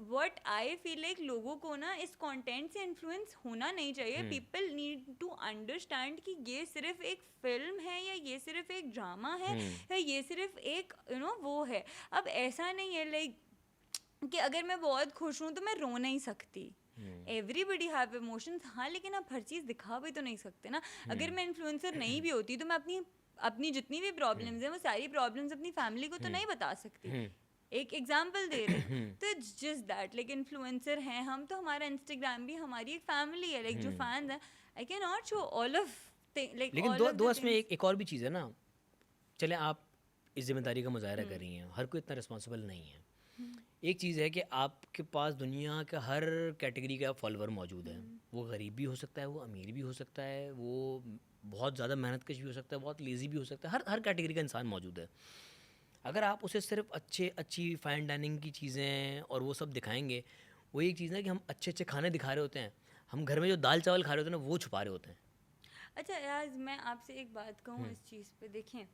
[SPEAKER 1] व्हाट आई फील लाइक लोगों को ना इस कंटेंट से इन्फ्लुएंस होना नहीं चाहिए. पीपल नीड टू अंडरस्टैंड कि ये सिर्फ एक फिल्म है या ये सिर्फ एक ड्रामा है या ये सिर्फ एक यू नो वो है. अब ऐसा नहीं है लाइक कि अगर मैं बहुत खुश हूँ तो मैं रो नहीं सकती. Everybody have emotions. हाँ, लेकिन आप हर चीज़ दिखा भी तो नहीं सकते ना. अगर मैं इन्फ्लुएंसर नहीं भी होती तो मैं अपनी जितनी भी प्रॉब्लम्स हैं वो सारी प्रॉब्लम्स अपनी फैमिली को तो नहीं बता सकती. एक एग्जाम्पल दे रहे हैं. तो it's just that like influencer हैं हम तो हमारा इंस्टाग्राम भी हमारी एक फैमिली है. लाइक जो फैंस हैं आई can not show all of like.
[SPEAKER 2] लेकिन दो इसमें एक और भी चीज़ है ना. चले आप इस जिम्मेदारी का मुजाहरा कर रही हैं, हर कोई इतना रिस्पॉन्सिबल नहीं है. एक चीज़ है कि आपके पास दुनिया का हर कैटेगरी का फॉलोवर मौजूद है. वो गरीब भी हो सकता है, वो अमीर भी हो सकता है, वो बहुत ज़्यादा मेहनत कश भी हो सकता है, बहुत लेज़ी भी हो सकता है. हर कैटेगरी का इंसान मौजूद है. अगर आप उसे सिर्फ अच्छी फाइन डाइनिंग की चीज़ें और वो सब दिखाएंगे, वो एक चीज़ है कि हम अच्छे खाने दिखा रहे होते हैं, हम घर में जो दाल चावल खा रहे होते हैं ना वो छुपा रहे होते हैं.
[SPEAKER 1] अच्छा यार, मैं आपसे एक बात कहूँ इस चीज़ पे. देखें,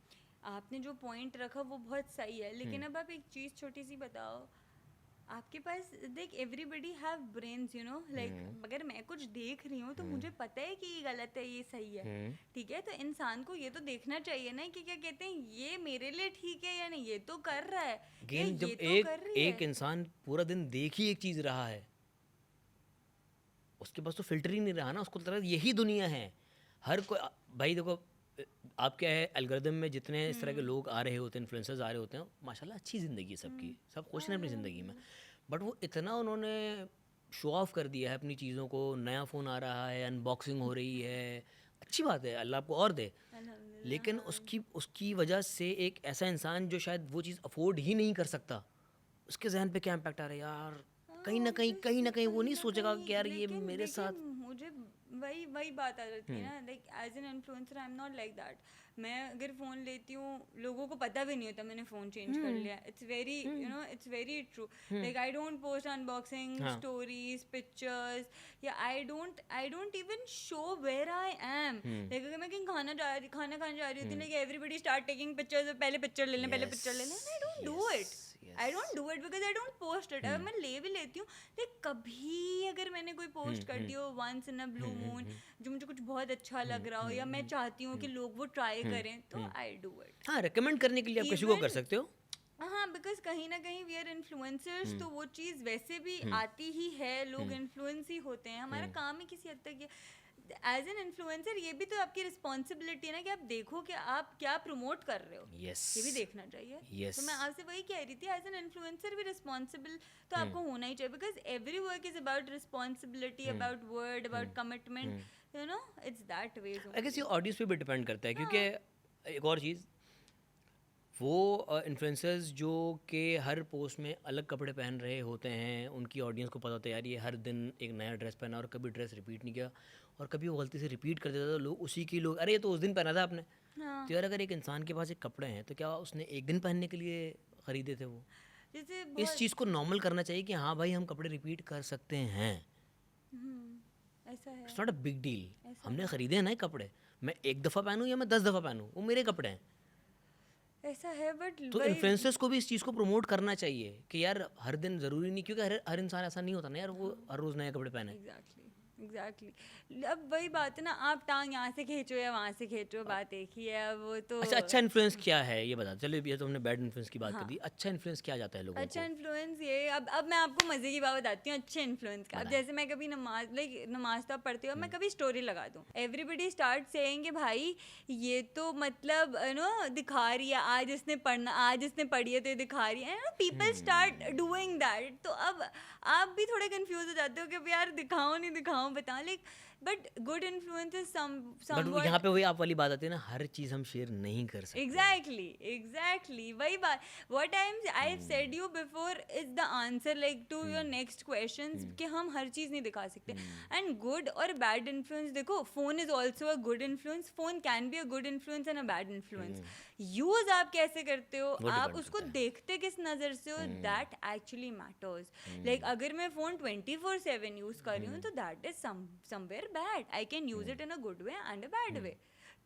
[SPEAKER 1] आपने जो पॉइंट रखा वो बहुत सही है, लेकिन अब आप एक चीज़ छोटी सी बताओ. आपके पास देख everybody have brains you know like अगर मैं कुछ देख रही हूँ तो मुझे पता है कि ये गलत है ये सही है. ठीक है, तो इंसान को ये तो देखना चाहिए ना कि क्या कहते हैं ये मेरे लिए ठीक है या नहीं. ये तो कर रहा है
[SPEAKER 2] गेन. जब एक इंसान पूरा दिन देख ही एक चीज़ रहा है, उसके पास तो फिल्टर ही नहीं रहा ना. उसको लग रहा है यही दुनिया है. हर कोई भाई देखो, आप क्या है एल्गोरिदम में जितने इस तरह के लोग आ रहे होते हैं, इन्फ्लुएंसर्स आ रहे होते हैं, माशाल्लाह अच्छी ज़िंदगी सबकी, सब खुश हैं अपनी ज़िंदगी में. बट वो इतना उन्होंने शो ऑफ कर दिया है अपनी चीज़ों को. नया फ़ोन आ रहा है, अनबॉक्सिंग हो रही है, अच्छी बात है, अल्लाह आपको और दे. लेकिन उसकी वजह से एक ऐसा इंसान जो शायद वो चीज़ अफोर्ड ही नहीं कर सकता, उसके जहन पे क्या इम्पैक्ट आ रहा है यार. कहीं ना कहीं वो नहीं सोचेगा कि यार ये मेरे साथ.
[SPEAKER 1] मुझे वही बात आ जाती है ना. Like as an influencer I am not like that. मैं अगर फ़ोन लेती हूँ लोगों को पता भी नहीं होता मैंने फ़ोन चेंज कर लिया. It's very you know it's very true. Like I don't post unboxing stories pictures या I don't even show where I am. Like अगर मैं कहीं खाना खाने जा रही होती like everybody start taking pictures. पहले पिक्चर ले लें I don't do it. I don't do it because I don't post it. अगर मैं ले भी लेती हूँ लाइक कभी अगर मैंने कोई पोस्ट कर दी हो once in a blue moon जो मुझे कुछ बहुत अच्छा लग रहा हो या मैं चाहती हूँ कि लोग वो ट्राई करें तो आई डू इट.
[SPEAKER 2] हाँ, रिकमेंड करने के लिए आप किसी को कर सकते हो.
[SPEAKER 1] हाँ, बिकॉज कहीं ना कहीं वी आर इन्फ्लुएंसर्स तो वो चीज़ वैसे भी आती ही है. लोग इन्फ्लुएंस ही होते हैं. हमारा काम ही किसी हद तक एज एन इन्फ्लुएंसर ये भी तो आपकी रिस्पॉन्सिबिलिटी है ना कि आप देखो कि आप क्या प्रमोट कर रहे हो.
[SPEAKER 2] yes.
[SPEAKER 1] ये भी देखना चाहिए.
[SPEAKER 2] yes.
[SPEAKER 1] तो मैं आपसे वही कह रही थी एज एन इन्फ्लुएंसर भी रिस्पॉन्सिबल तो आपको होना ही चाहिए. Because every work is about responsibility, about word, about commitment. You know it's that way.
[SPEAKER 2] I guess ये ऑडियंस पे भी डिपेंड करता है. क्योंकि एक और चीज़, वो इन्फ्लुएंसर्स जो कि हर पोस्ट में अलग कपड़े पहन रहे होते हैं, उनकी ऑडियंस को पता होता है यार ये हर दिन एक नया ड्रेस पहना और कभी ड्रेस रिपीट नहीं किया, और कभी वो गलती से रिपीट कर देता था लोग उसी की लोग अरे ये तो उस दिन पहना था आपने. तो यार अगर एक इंसान के पास एक कपड़े हैं तो क्या उसने एक दिन पहनने के लिए ख़रीदे थे वो. इस चीज़ को नॉर्मल करना चाहिए कि हाँ भाई हम कपड़े रिपीट कर सकते हैं.
[SPEAKER 1] ऐसा है.
[SPEAKER 2] It's not a big deal. हमने ख़रीदे हैं ना कपड़े, मैं एक दफ़ा पहनूँ या मैं 10 दफ़ा पहनूँ, वो मेरे कपड़े हैं.
[SPEAKER 1] ऐसा है. बट
[SPEAKER 2] तो इन्फ्लुएंसर्स को भी इस चीज़ को प्रमोट करना चाहिए कि यार हर दिन ज़रूरी नहीं, क्योंकि हर इंसान ऐसा नहीं होता ना यार वो हर रोज़ नए कपड़े पहने.
[SPEAKER 1] एग्जैक्टली। अब वही बात है ना, आप टांग यहाँ से खींचो या वहाँ से खींचो, बात एक ही है। अब वो तो
[SPEAKER 2] अच्छा इन्फ्लुएंस क्या है ये बता, चलो ये तो हमने बैड इन्फ्लुएंस की बात कर दी, अच्छा इन्फ्लुएंस क्या जाता है लोगों
[SPEAKER 1] अच्छा
[SPEAKER 2] को?
[SPEAKER 1] इन्फ्लुएंस ये, अब मैं आपको मज़े की बात बताती हूँ अच्छे इन्फ्लुएंस का। अब
[SPEAKER 2] बताएं।
[SPEAKER 1] जैसे मैं कभी नमाज तो आप पढ़ती हूँ, मैं कभी स्टोरी लगा दूँ, एवरीबडी स्टार्ट सेइंग कि भाई ये तो मतलब दिखा रही है, आज इसने पढ़ी है तो ये दिखा रही है, पीपल स्टार्ट डूइंग दैट। तो अब आप भी थोड़े कंफ्यूज हो जाते हो कि अब यार दिखाऊं नहीं दिखाऊं, बताओ। Like but good influence is
[SPEAKER 2] but यहाँ पे वही आप वाली बात आती है ना, हर चीज़ हम शेयर नहीं कर सकते।
[SPEAKER 1] Exactly. वही बात, what I've said you before is the answer like to your next questions, कि हम हर चीज़ नहीं दिखा सकते। एंड गुड और बैड इन्फ्लुएंस देखो, phone is also a good influence, phone can be a good influence and a bad influence. Use आप कैसे करते हो,
[SPEAKER 2] वो
[SPEAKER 1] आप
[SPEAKER 2] depend
[SPEAKER 1] उसको
[SPEAKER 2] करता है।
[SPEAKER 1] देखते किस नज़र से हो, दैट एक्चुअली मैटर्स। लाइक अगर मैं फ़ोन 24/7 यूज़ कर रही हूँ तो that is somewhere bad, I can use it in a good way and a bad way.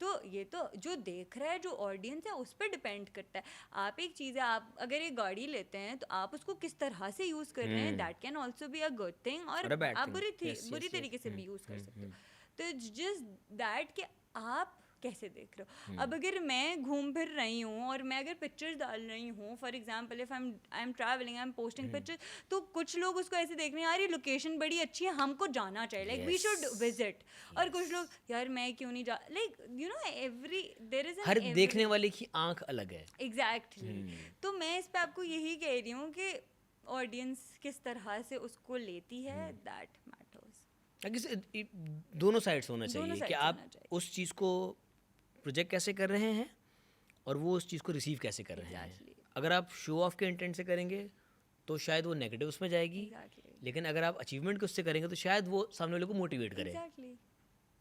[SPEAKER 1] तो ये तो जो देख रहा है, जो ऑडियंस है, उस पर डिपेंड करता है। आप एक चीज़ है, आप अगर एक गाड़ी लेते हैं तो आप उसको किस तरह से यूज़ कर रहे हैं, that can also be a good thing, और
[SPEAKER 2] और a bad
[SPEAKER 1] आप
[SPEAKER 2] thing. Yes,
[SPEAKER 1] बुरी
[SPEAKER 2] yes, yes.
[SPEAKER 1] तरीके से भी यूज़ कर सकते हो। तो इट्स जस्ट दैट कि आप कैसे देख रहे हो। अब अगर मैं घूम फिर रही हूँ और मैं अगर पिक्चर्स डाल रही हूँ, for example if I am travelling, I am posting pictures, तो कुछ लोग उसको ऐसे देख रहे हैं, यार ये लोकेशन बड़ी अच्छी है, हमको जाना चाहिए, लाइक वी शुड विजिट। और कुछ लोग, यार मैं क्यों नहीं जा, like you know every there is
[SPEAKER 2] हर देखने वाले की आंख अलग है।
[SPEAKER 1] एग्जैक्टली। तो मैं इस पे आपको यही कह रही हूँ कि ऑडियंस किस तरह से उसको लेती है, दैट मैटर्स।
[SPEAKER 2] दोनों साइड्स होना
[SPEAKER 1] दोनों
[SPEAKER 2] चाहिए कि
[SPEAKER 1] sides
[SPEAKER 2] आप
[SPEAKER 1] होना चाहिए।
[SPEAKER 2] उस चीज़ को प्रोजेक्ट कैसे कर रहे हैं और वो उस चीज़ को रिसीव कैसे कर रहे हैं।
[SPEAKER 1] Exactly.
[SPEAKER 2] अगर आप शो ऑफ के इंटेंट से करेंगे तो शायद वो नेगेटिव उसमें जाएगी,
[SPEAKER 1] Exactly.
[SPEAKER 2] लेकिन अगर आप अचीवमेंट के उससे करेंगे तो शायद वो सामने वाले को मोटिवेट करे।
[SPEAKER 1] Exactly.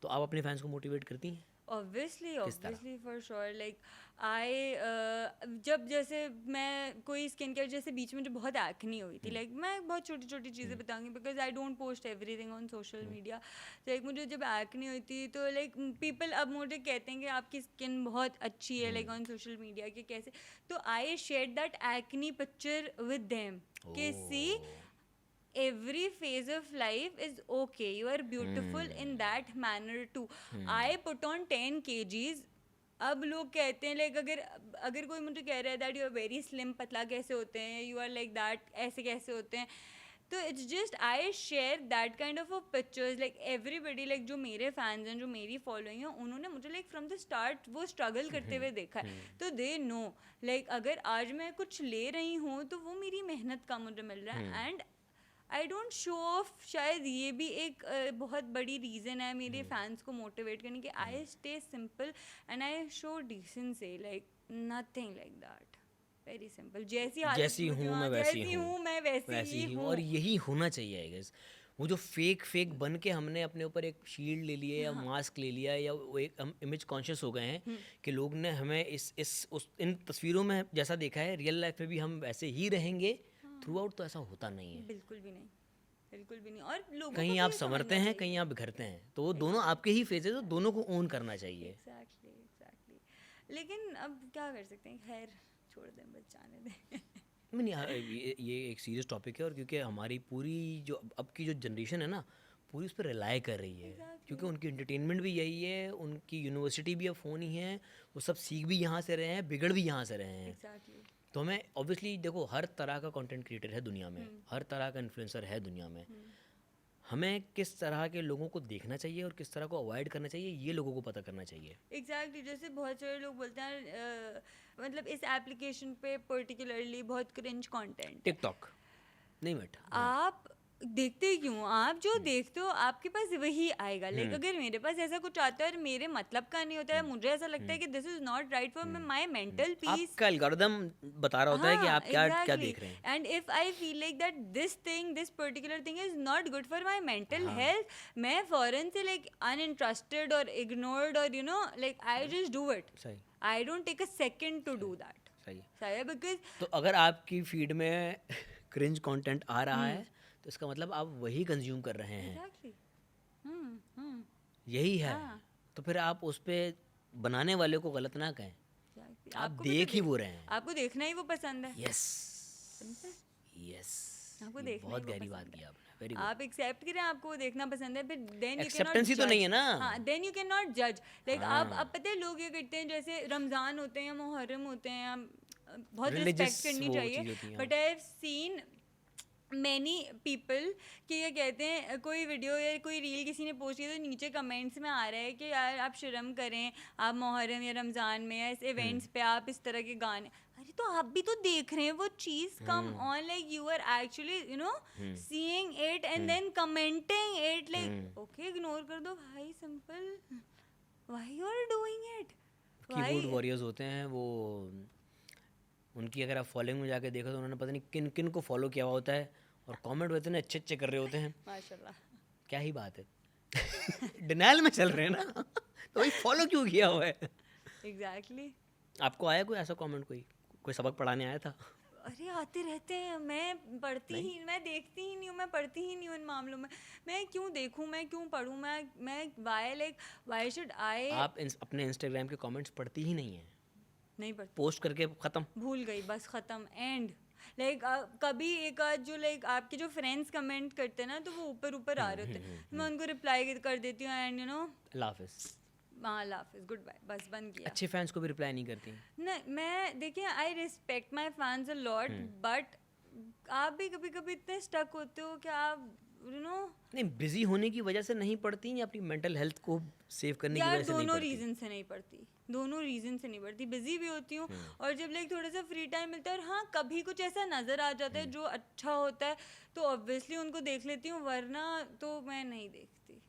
[SPEAKER 2] तो आप अपने फैंस को मोटिवेट करती हैं?
[SPEAKER 1] Obviously,
[SPEAKER 2] किस तरह?
[SPEAKER 1] for sure. Like जब जैसे मैं कोई स्किन केयर, जैसे बीच में जो बहुत एक्नी हुई थी, लाइक मैं बहुत छोटी छोटी चीज़ें बताऊंगी because I don't post everything on social media. Like मुझे जब एक्नी हुई थी तो लाइक पीपल अब मुझे कहते हैं कि आपकी स्किन बहुत अच्छी है, लाइक ऑन सोशल मीडिया के कैसे। तो I share that acne picture with them कि सी every phase of life is okay, you are beautiful in that manner too. I put on 10 kgs. अब लोग कहते हैं लाइक अगर कोई मुझे कह रहा है that you are very slim, पतला कैसे होते हैं, यू आर लाइक दैट, ऐसे कैसे होते हैं, तो it's just I share that kind of pictures. Like everybody, like जो मेरे फैंस हैं, जो मेरी फॉलोइंग है, उन्होंने मुझे लाइक फ्रॉम द स्टार्ट वो स्ट्रगल करते हुए देखा है, तो दे नो लाइक अगर आज मैं कुछ ले रही हूँ तो वो मेरी मेहनत का मुझे मिल रहा है। And I don't show off, शायद ये भी एक बहुत बड़ी रीज़न है मेरे फैंस को मोटिवेट करने की। I stay simple and I show decency, like nothing like that, very simple.
[SPEAKER 2] जैसी हूँ मैं वैसी हूँ,
[SPEAKER 1] मैं वैसी ही हूँ।
[SPEAKER 2] और यही होना चाहिए आई गेस। वो जो फेक बन के हमने अपने ऊपर एक शील्ड ले लिया या मास्क ले लिया, या वो एक हम इमेज कॉन्शियस हो गए हैं कि लोग ने हमें इन तस्वीरों में जैसा देखा है, रियल लाइफ में भी हम वैसे ही रहेंगे थ्रू आउट, तो ऐसा होता नहीं है।
[SPEAKER 1] बिल्कुल भी नहीं, बिल्कुल भी नहीं। और लोगों को
[SPEAKER 2] कहीं
[SPEAKER 1] भी
[SPEAKER 2] आप
[SPEAKER 1] ये
[SPEAKER 2] संवरते
[SPEAKER 1] समझना
[SPEAKER 2] हैं,
[SPEAKER 1] चाहिए।
[SPEAKER 2] कहीं आप बिखरते हैं, तो वो दोनों आपके ही फेजेस, तो दोनों को ओन करना चाहिए।
[SPEAKER 1] एग्जैक्टली। लेकिन अब क्या कर सकते हैं, खैर छोड़ दें, बस जाने दें।
[SPEAKER 2] नहीं ये एक सीरियस टॉपिक है, और क्योंकि हमारी पूरी जो अब की जो जनरेशन है ना, पूरी उस पर रिलाई कर रही है। क्योंकि उनकी एंटरटेनमेंट भी यही है, उनकी यूनिवर्सिटी भी अब फ़ोन ही है, वो सब सीख भी यहाँ से रहे हैं, बिगड़ भी यहाँ से रहे हैं। तो हमें ऑब्वियसली देखो, हर तरह का कंटेंट क्रिएटर है दुनिया में, हर तरह का इन्फ्लुएंसर है दुनिया में। हमें किस तरह के लोगों को देखना चाहिए और किस तरह को अवॉइड करना चाहिए, ये लोगों को पता करना चाहिए।
[SPEAKER 1] एग्जैक्टली। जैसे बहुत सारे लोग बोलते हैं मतलब इस एप्लीकेशन पे पर्टिकुलरली बहुत क्रिंज कंटेंट,
[SPEAKER 2] टिकटॉक नहीं बैठा।
[SPEAKER 1] आप देखते क्यों, आप जो देखते हो आपके पास वही आएगा। लाइक अगर मेरे पास ऐसा कुछ आता है और मेरे मतलब का नहीं होता है, मुझे ऐसा लगता है कि this is not right for my mental peace,
[SPEAKER 2] आपका एल्गोरिदम बता रहा होता है कि आप क्या देख रहे हैं।
[SPEAKER 1] And if I feel like that this particular thing is not good for my mental health, मैं फॉरन से लाइक अनइंटरेस्टेड और इग्नोर्ड, और you know like I just do it.
[SPEAKER 2] सही।
[SPEAKER 1] I don't take a second to do that.
[SPEAKER 2] सही
[SPEAKER 1] है because
[SPEAKER 2] तो अगर आपकी फीड में क्रिंज कंटेंट आ रहा है, तो इसका मतलब आप वही कंज्यूम कर रहे हैं।
[SPEAKER 1] एग्जैक्टली।
[SPEAKER 2] यही है। तो फिर आप उस पे बनाने वाले को गलत ना कहें, आप देख ही वो रहे हैं,
[SPEAKER 1] आपको देखना ही वो पसंद है।
[SPEAKER 2] Yes yes.
[SPEAKER 1] आपको
[SPEAKER 2] ये
[SPEAKER 1] देखना ही
[SPEAKER 2] बहुत
[SPEAKER 1] वो
[SPEAKER 2] गहरी
[SPEAKER 1] पसंद
[SPEAKER 2] बात
[SPEAKER 1] है।
[SPEAKER 2] की आपने, वेरी गुड।
[SPEAKER 1] आप एक्सेप्ट करें आपको वो देखना पसंद है, फिर देन यू कैन
[SPEAKER 2] Acceptance ही तो नहीं है ना।
[SPEAKER 1] हाँ, देन यू कैन नॉट जज। लाइक
[SPEAKER 2] हाँ।
[SPEAKER 1] आप पता है लोग ये करते हैं, जैसे रमज़ान होते हैं या मुहर्रम होते हैं, बहुत
[SPEAKER 2] Religious
[SPEAKER 1] रिस्पेक्ट करनी
[SPEAKER 2] वो
[SPEAKER 1] चाहिए,
[SPEAKER 2] चीज़ होती है,
[SPEAKER 1] but I have seen many people कि ये कहते हैं कोई वीडियो या कोई रील किसी ने पोस्ट की तो नीचे कमेंट्स में आ रहा है कि यार आप शर्म करें, आप मुहर्रम या रमज़ान में या इस इवेंट्स पे आप इस तरह के गाने, अरे तो आप भी तो देख रहे हैं वो चीज़, come on, like you are actually you know seeing it and then commenting it, like okay ignore कर दो भाई, simple, why you are doing it,
[SPEAKER 2] keyboard warriors होते हैं वो, उनकी अगर आप फॉलोइंग में जाके देखो तो उन्होंने पता नहीं किन किन को फॉलो किया हुआ होता है, और कमेंट में इतने अच्छे अच्छे कर रहे होते हैं,
[SPEAKER 1] माशाल्लाह।
[SPEAKER 2] क्या ही बात है। डिनाइल में चल रहे हैं ना, तो भाई फॉलो क्यों किया हुआ है।
[SPEAKER 1] एग्जैक्टली।
[SPEAKER 2] आपको आया कोई ऐसा कमेंट, कोई सबक पढ़ाने आया था?
[SPEAKER 1] अरे आते रहते हैं, मैं पढ़ती ही, मैं देखती ही नहीं हूँ, मैं पढ़ती ही नहीं हूँ इन मामलों में, मैं क्यों देखूँ, मैं क्यों पढ़ूँ, मैं वाई शुड आई।
[SPEAKER 2] आप अपने इंस्टाग्राम के कमेंट्स पढ़ती ही नहीं है?
[SPEAKER 1] नहीं पढ़ती,
[SPEAKER 2] पोस्ट करके ख़त्म?
[SPEAKER 1] भूल गई बस, ख़त्म, एंड लाइक कभी एक आध जो लाइक आपके जो फ्रेंड्स कमेंट करते हैं ना, तो वो ऊपर ऊपर आ रहे होते हैं, मैं उनको रिप्लाई कर देती हूँ एंड यू नो
[SPEAKER 2] अल्लाह हाफिज़,
[SPEAKER 1] हाँ अल्लाह हाफिज़, गुड बाय, बस बंद किया।
[SPEAKER 2] अच्छे फैंस को भी रिप्लाई नहीं करती?
[SPEAKER 1] नहीं, मैं देखिए I respect my fans a lot, but आप भी कभी कभी इतने स्टक होते हो कि आप यू नो,
[SPEAKER 2] नहीं, बिजी होने की वजह से नहीं पढ़ती या अपनी मेंटल हेल्थ को सेव करने की
[SPEAKER 1] यार
[SPEAKER 2] वजह से नहीं
[SPEAKER 1] दोनों
[SPEAKER 2] पढ़ती?
[SPEAKER 1] रीजन से नहीं पढ़ती, दोनों रीजन से नहीं पढ़ती, बिजी भी होती हूँ और जब लाइक थोड़ा सा फ्री टाइम मिलता है, और हाँ कभी कुछ ऐसा नज़र आ जाता है जो अच्छा होता है तो ऑब्वियसली उनको देख लेती हूँ, वरना तो मैं नहीं देखती,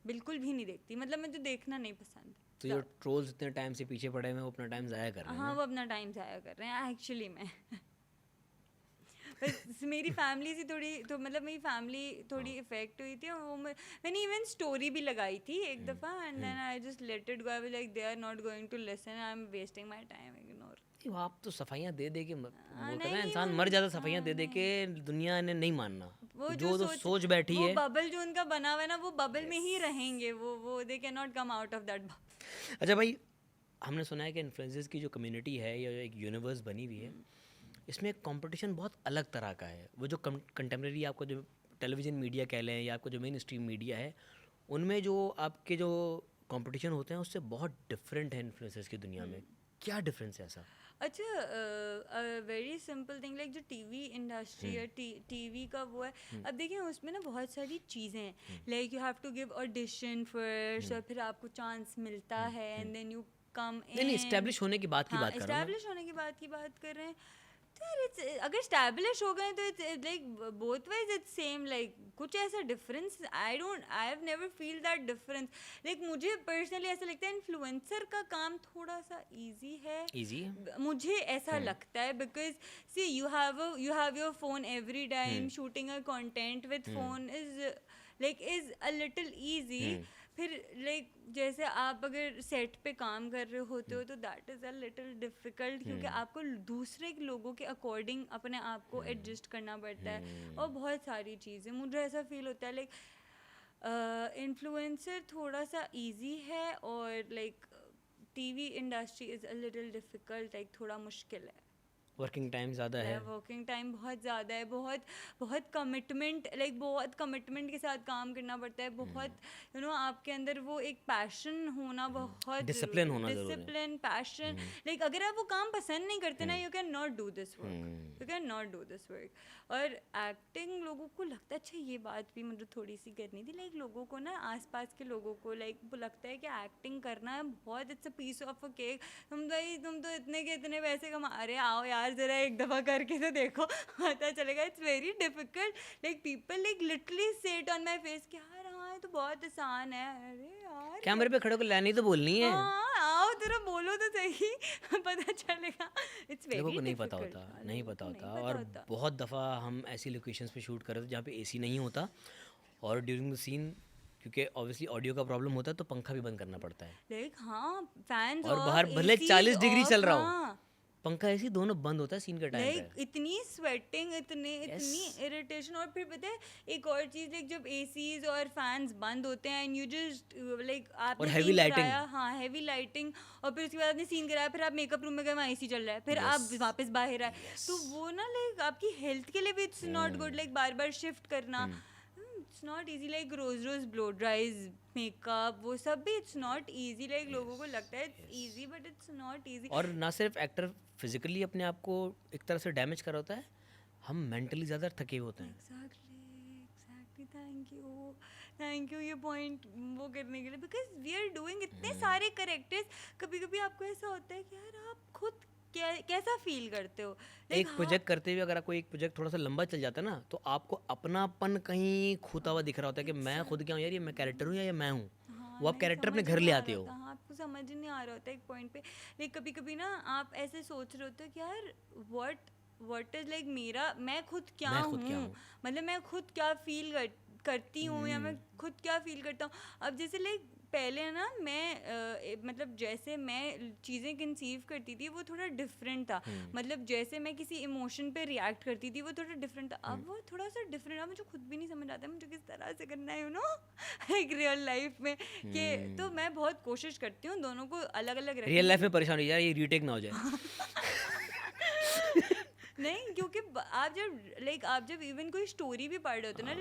[SPEAKER 1] बिल्कुल भी नहीं देखती, मतलब मुझे देखना नहीं पसंद।
[SPEAKER 2] तो जो ट्रोल्स इतने टाइम से पीछे पड़े हुए हैं वो अपना टाइम ज़ाया कर रहे हैं
[SPEAKER 1] हाँ
[SPEAKER 2] ना?
[SPEAKER 1] वो अपना टाइम ज़ाया कर रहे हैं एक्चुअली में। बस मेरी फैमिली से थोड़ी, तो मतलब मेरी फैमिली थोड़ी इफेक्ट हुई थी, और वो मैंने इवन स्टोरी भी लगाई थी एक दफ़ा, and then I just let it go, I was like they are not going to listen, I am wasting my time, ignore.
[SPEAKER 2] नहीं, वो आप तो सफाइयाँ दे दे के वो
[SPEAKER 1] नहीं,
[SPEAKER 2] कहते हैं
[SPEAKER 1] नहीं,
[SPEAKER 2] इंसान
[SPEAKER 1] वो-
[SPEAKER 2] मर जाता सफाइयाँ दे दे के, दुनिया ने नहीं मानना,
[SPEAKER 1] वो
[SPEAKER 2] जो तो सोच बैठी
[SPEAKER 1] वो
[SPEAKER 2] है।
[SPEAKER 1] बबल जो उनका बना हुआ है ना, वो बबल में ही रहेंगे, वो they can not come out of that bubble.
[SPEAKER 2] अच्छा भाई, हमने सुना है कि इन्फ्लुएंसर्स की जो कम्युनिटी है या एक यूनिवर्स बनी हुई है, इसमें कंपटीशन बहुत अलग तरह का है। वो जो कंटेम्प्रेरी आपको जो टेलीविज़न मीडिया कह लें या आपको जो मेन स्ट्रीम मीडिया है, उनमें जो आपके जो कंपटीशन होते हैं उससे बहुत डिफरेंट है इन्फ्लुएंसर्स की दुनिया में। क्या डिफरेंस है ऐसा?
[SPEAKER 1] अच्छा, वेरी सिंपल थिंग, लाइक जो टीवी इंडस्ट्री है, टीवी का वो है, अब देखिए उसमें ना बहुत सारी चीज़ें हैं, like you have to give audition first, और फिर आपको चांस मिलता है and then you come in.
[SPEAKER 2] नहीं, इस्टेब्लिश होने की बात की बात कर रहा हूँ मैं।
[SPEAKER 1] इस्टेब्लिश होने की बात कर रहे हैं, तो यार अगर स्टैब्लिश हो गए तो it's like both wise it's same, like कुछ ऐसा difference I have never feel that difference. Like मुझे पर्सनली ऐसा लगता है इन्फ्लुएंसर का काम थोड़ा सा इजी है,
[SPEAKER 2] ईजी है।
[SPEAKER 1] मुझे ऐसा लगता है, because see you have your phone every time, shooting a content with phone is a little easy. फिर लाइक जैसे आप अगर सेट पे काम कर रहे होते हो तो that is a little difficult, क्योंकि आपको दूसरे लोगों के अकॉर्डिंग अपने आप को एडजस्ट करना पड़ता है, और बहुत सारी चीज़ें, मुझे ऐसा फील होता है लाइक इन्फ्लुएंसर थोड़ा सा इजी है, और like TV industry is a little difficult, like थोड़ा मुश्किल है।
[SPEAKER 2] वर्किंग टाइम ज़्यादा है।
[SPEAKER 1] वर्किंग टाइम बहुत ज़्यादा है, बहुत कमिटमेंट, लाइक बहुत कमिटमेंट के साथ काम करना पड़ता है, बहुत यू नो आपके अंदर वो एक पैशन होना बहुत,
[SPEAKER 2] डिसिप्लिन होना ज़रूरी है।
[SPEAKER 1] डिसिप्लिन, पैशन, लाइक अगर आप वो काम पसंद नहीं करते ना, you can not do this work, you can not do this work. और एक्टिंग लोगों को लगता है, अच्छा ये बात भी मुझे थोड़ी सी करनी थी, लाइक लोगों को ना, आसपास के लोगों को लाइक वो लगता है कि एक्टिंग करना है बहुत, it's a piece of a cake, तुम तो इतने के इतने पैसे कमा रहे, आओ यार जरा एक दफ़ा करके तो देखो, पता चलेगा। It's very difficult, like people like literally से इट ऑन माई फेस कि यार हाँ ये तो बहुत आसान है, अरे यार
[SPEAKER 2] कैमरे पे खड़े होकर लाइन ही तो बोलनी है।
[SPEAKER 1] हाँ आओ जरा बोलो तो सही, पता चलेगा। इट्स वेरी
[SPEAKER 2] लोगों को नहीं
[SPEAKER 1] डिफिकल्ट,
[SPEAKER 2] पता होता, नहीं पता होता। और बहुत दफ़ा हम ऐसी लोकेशंस पे शूट कर रहे थे जहाँ पे एसी नहीं होता, और ड्यूरिंग द सीन क्योंकि ऑब्वियसली ऑडियो का प्रॉब्लम होता है तो पंखा भी बंद करना पड़ता है,
[SPEAKER 1] लाइक हाँ फैंस
[SPEAKER 2] और बाहर भले 40 डिग्री चल रहा हो, पंखा ऐसी दोनों बंद होता है सीन के टाइम
[SPEAKER 1] लाइक
[SPEAKER 2] पे।
[SPEAKER 1] इतनी स्वेटिंग, इतनी इरिटेशन। और फिर पता है एक और चीज, लाइक जब एसीज और फैंस बंद होते हैं एंड यू जस्ट लाइक आपने
[SPEAKER 2] और heavy
[SPEAKER 1] सीन
[SPEAKER 2] lighting।
[SPEAKER 1] कराया, हाँ हैवी लाइटिंग, और फिर उसके बाद आपने सीन कराया, फिर आप मेकअप रूम में गए, वहाँ एसी चल रहा है, फिर आप
[SPEAKER 2] Yes.
[SPEAKER 1] वापस बाहर आए, तो वो ना लाइक आपकी हेल्थ के लिए भी इट्स नॉट गुड, लाइक बार बार शिफ्ट करना इट्स नॉट इजी, लाइक रोज रोज ब्लो ड्राइज, मेकअप, वो सब भी इट्स नॉट इजी, लाइक लोगों को लगता है it's easy but it's not easy.
[SPEAKER 2] और ना सिर्फ एक्टर फिजिकली अपने आप को एक तरह से डैमेज कर रहा होता है, हम मेंटली ज़्यादा थके हुए होते हैं।
[SPEAKER 1] एग्जैक्टली, थैंक यू ये पॉइंट वो करने के लिए, बिकॉज वी आर डूइंग इतने सारे करेक्टर्स। कभी कभी आपको ऐसा होता है कि यार आप खुद कैसा फील करते हो,
[SPEAKER 2] एक प्रोजेक्ट करते हुए अगर कोई एक प्रोजेक्ट थोड़ा सा लंबा चल जाता है ना, तो आपको अपनापन कहीं खोता हुआ दिख रहा होता है कि मैं खुद क्या हूँ यार, ये मैं कैरेक्टर हूँ या ये मैं हूँ। वो आप कैरेक्टर अपने घर ले आते हो।
[SPEAKER 1] हाँ, आपको समझ ही नहीं आ रहा होता एक पॉइंट पे, लाइक कभी कभी ना आप ऐसे सोच रहे होते हो कि यार व्हाट इज लाइक मेरा, मैं खुद क्या हूँ, मतलब मैं खुद क्या फील करती हूँ या मैं खुद क्या फील करता हूँ। अब जैसे लाइक पहले ना मैं मतलब जैसे मैं चीज़ें कंसीव करती थी वो थोड़ा डिफरेंट था, मतलब जैसे मैं किसी इमोशन पे रिएक्ट करती थी वो थोड़ा डिफरेंट था, अब वो थोड़ा सा डिफरेंट है, मुझे खुद भी नहीं समझ आता मुझे किस तरह से करना है, यू नो एक रियल लाइफ में कि तो मैं बहुत कोशिश करती हूँ दोनों को अलग अलग रखने।
[SPEAKER 2] रियल लाइफ में परेशान हो यार, ये रीटेक ना हो जाए।
[SPEAKER 1] नहीं, क्योंकि आप जब इवन कोई स्टोरी भी पढ़ रहे होते हो ना,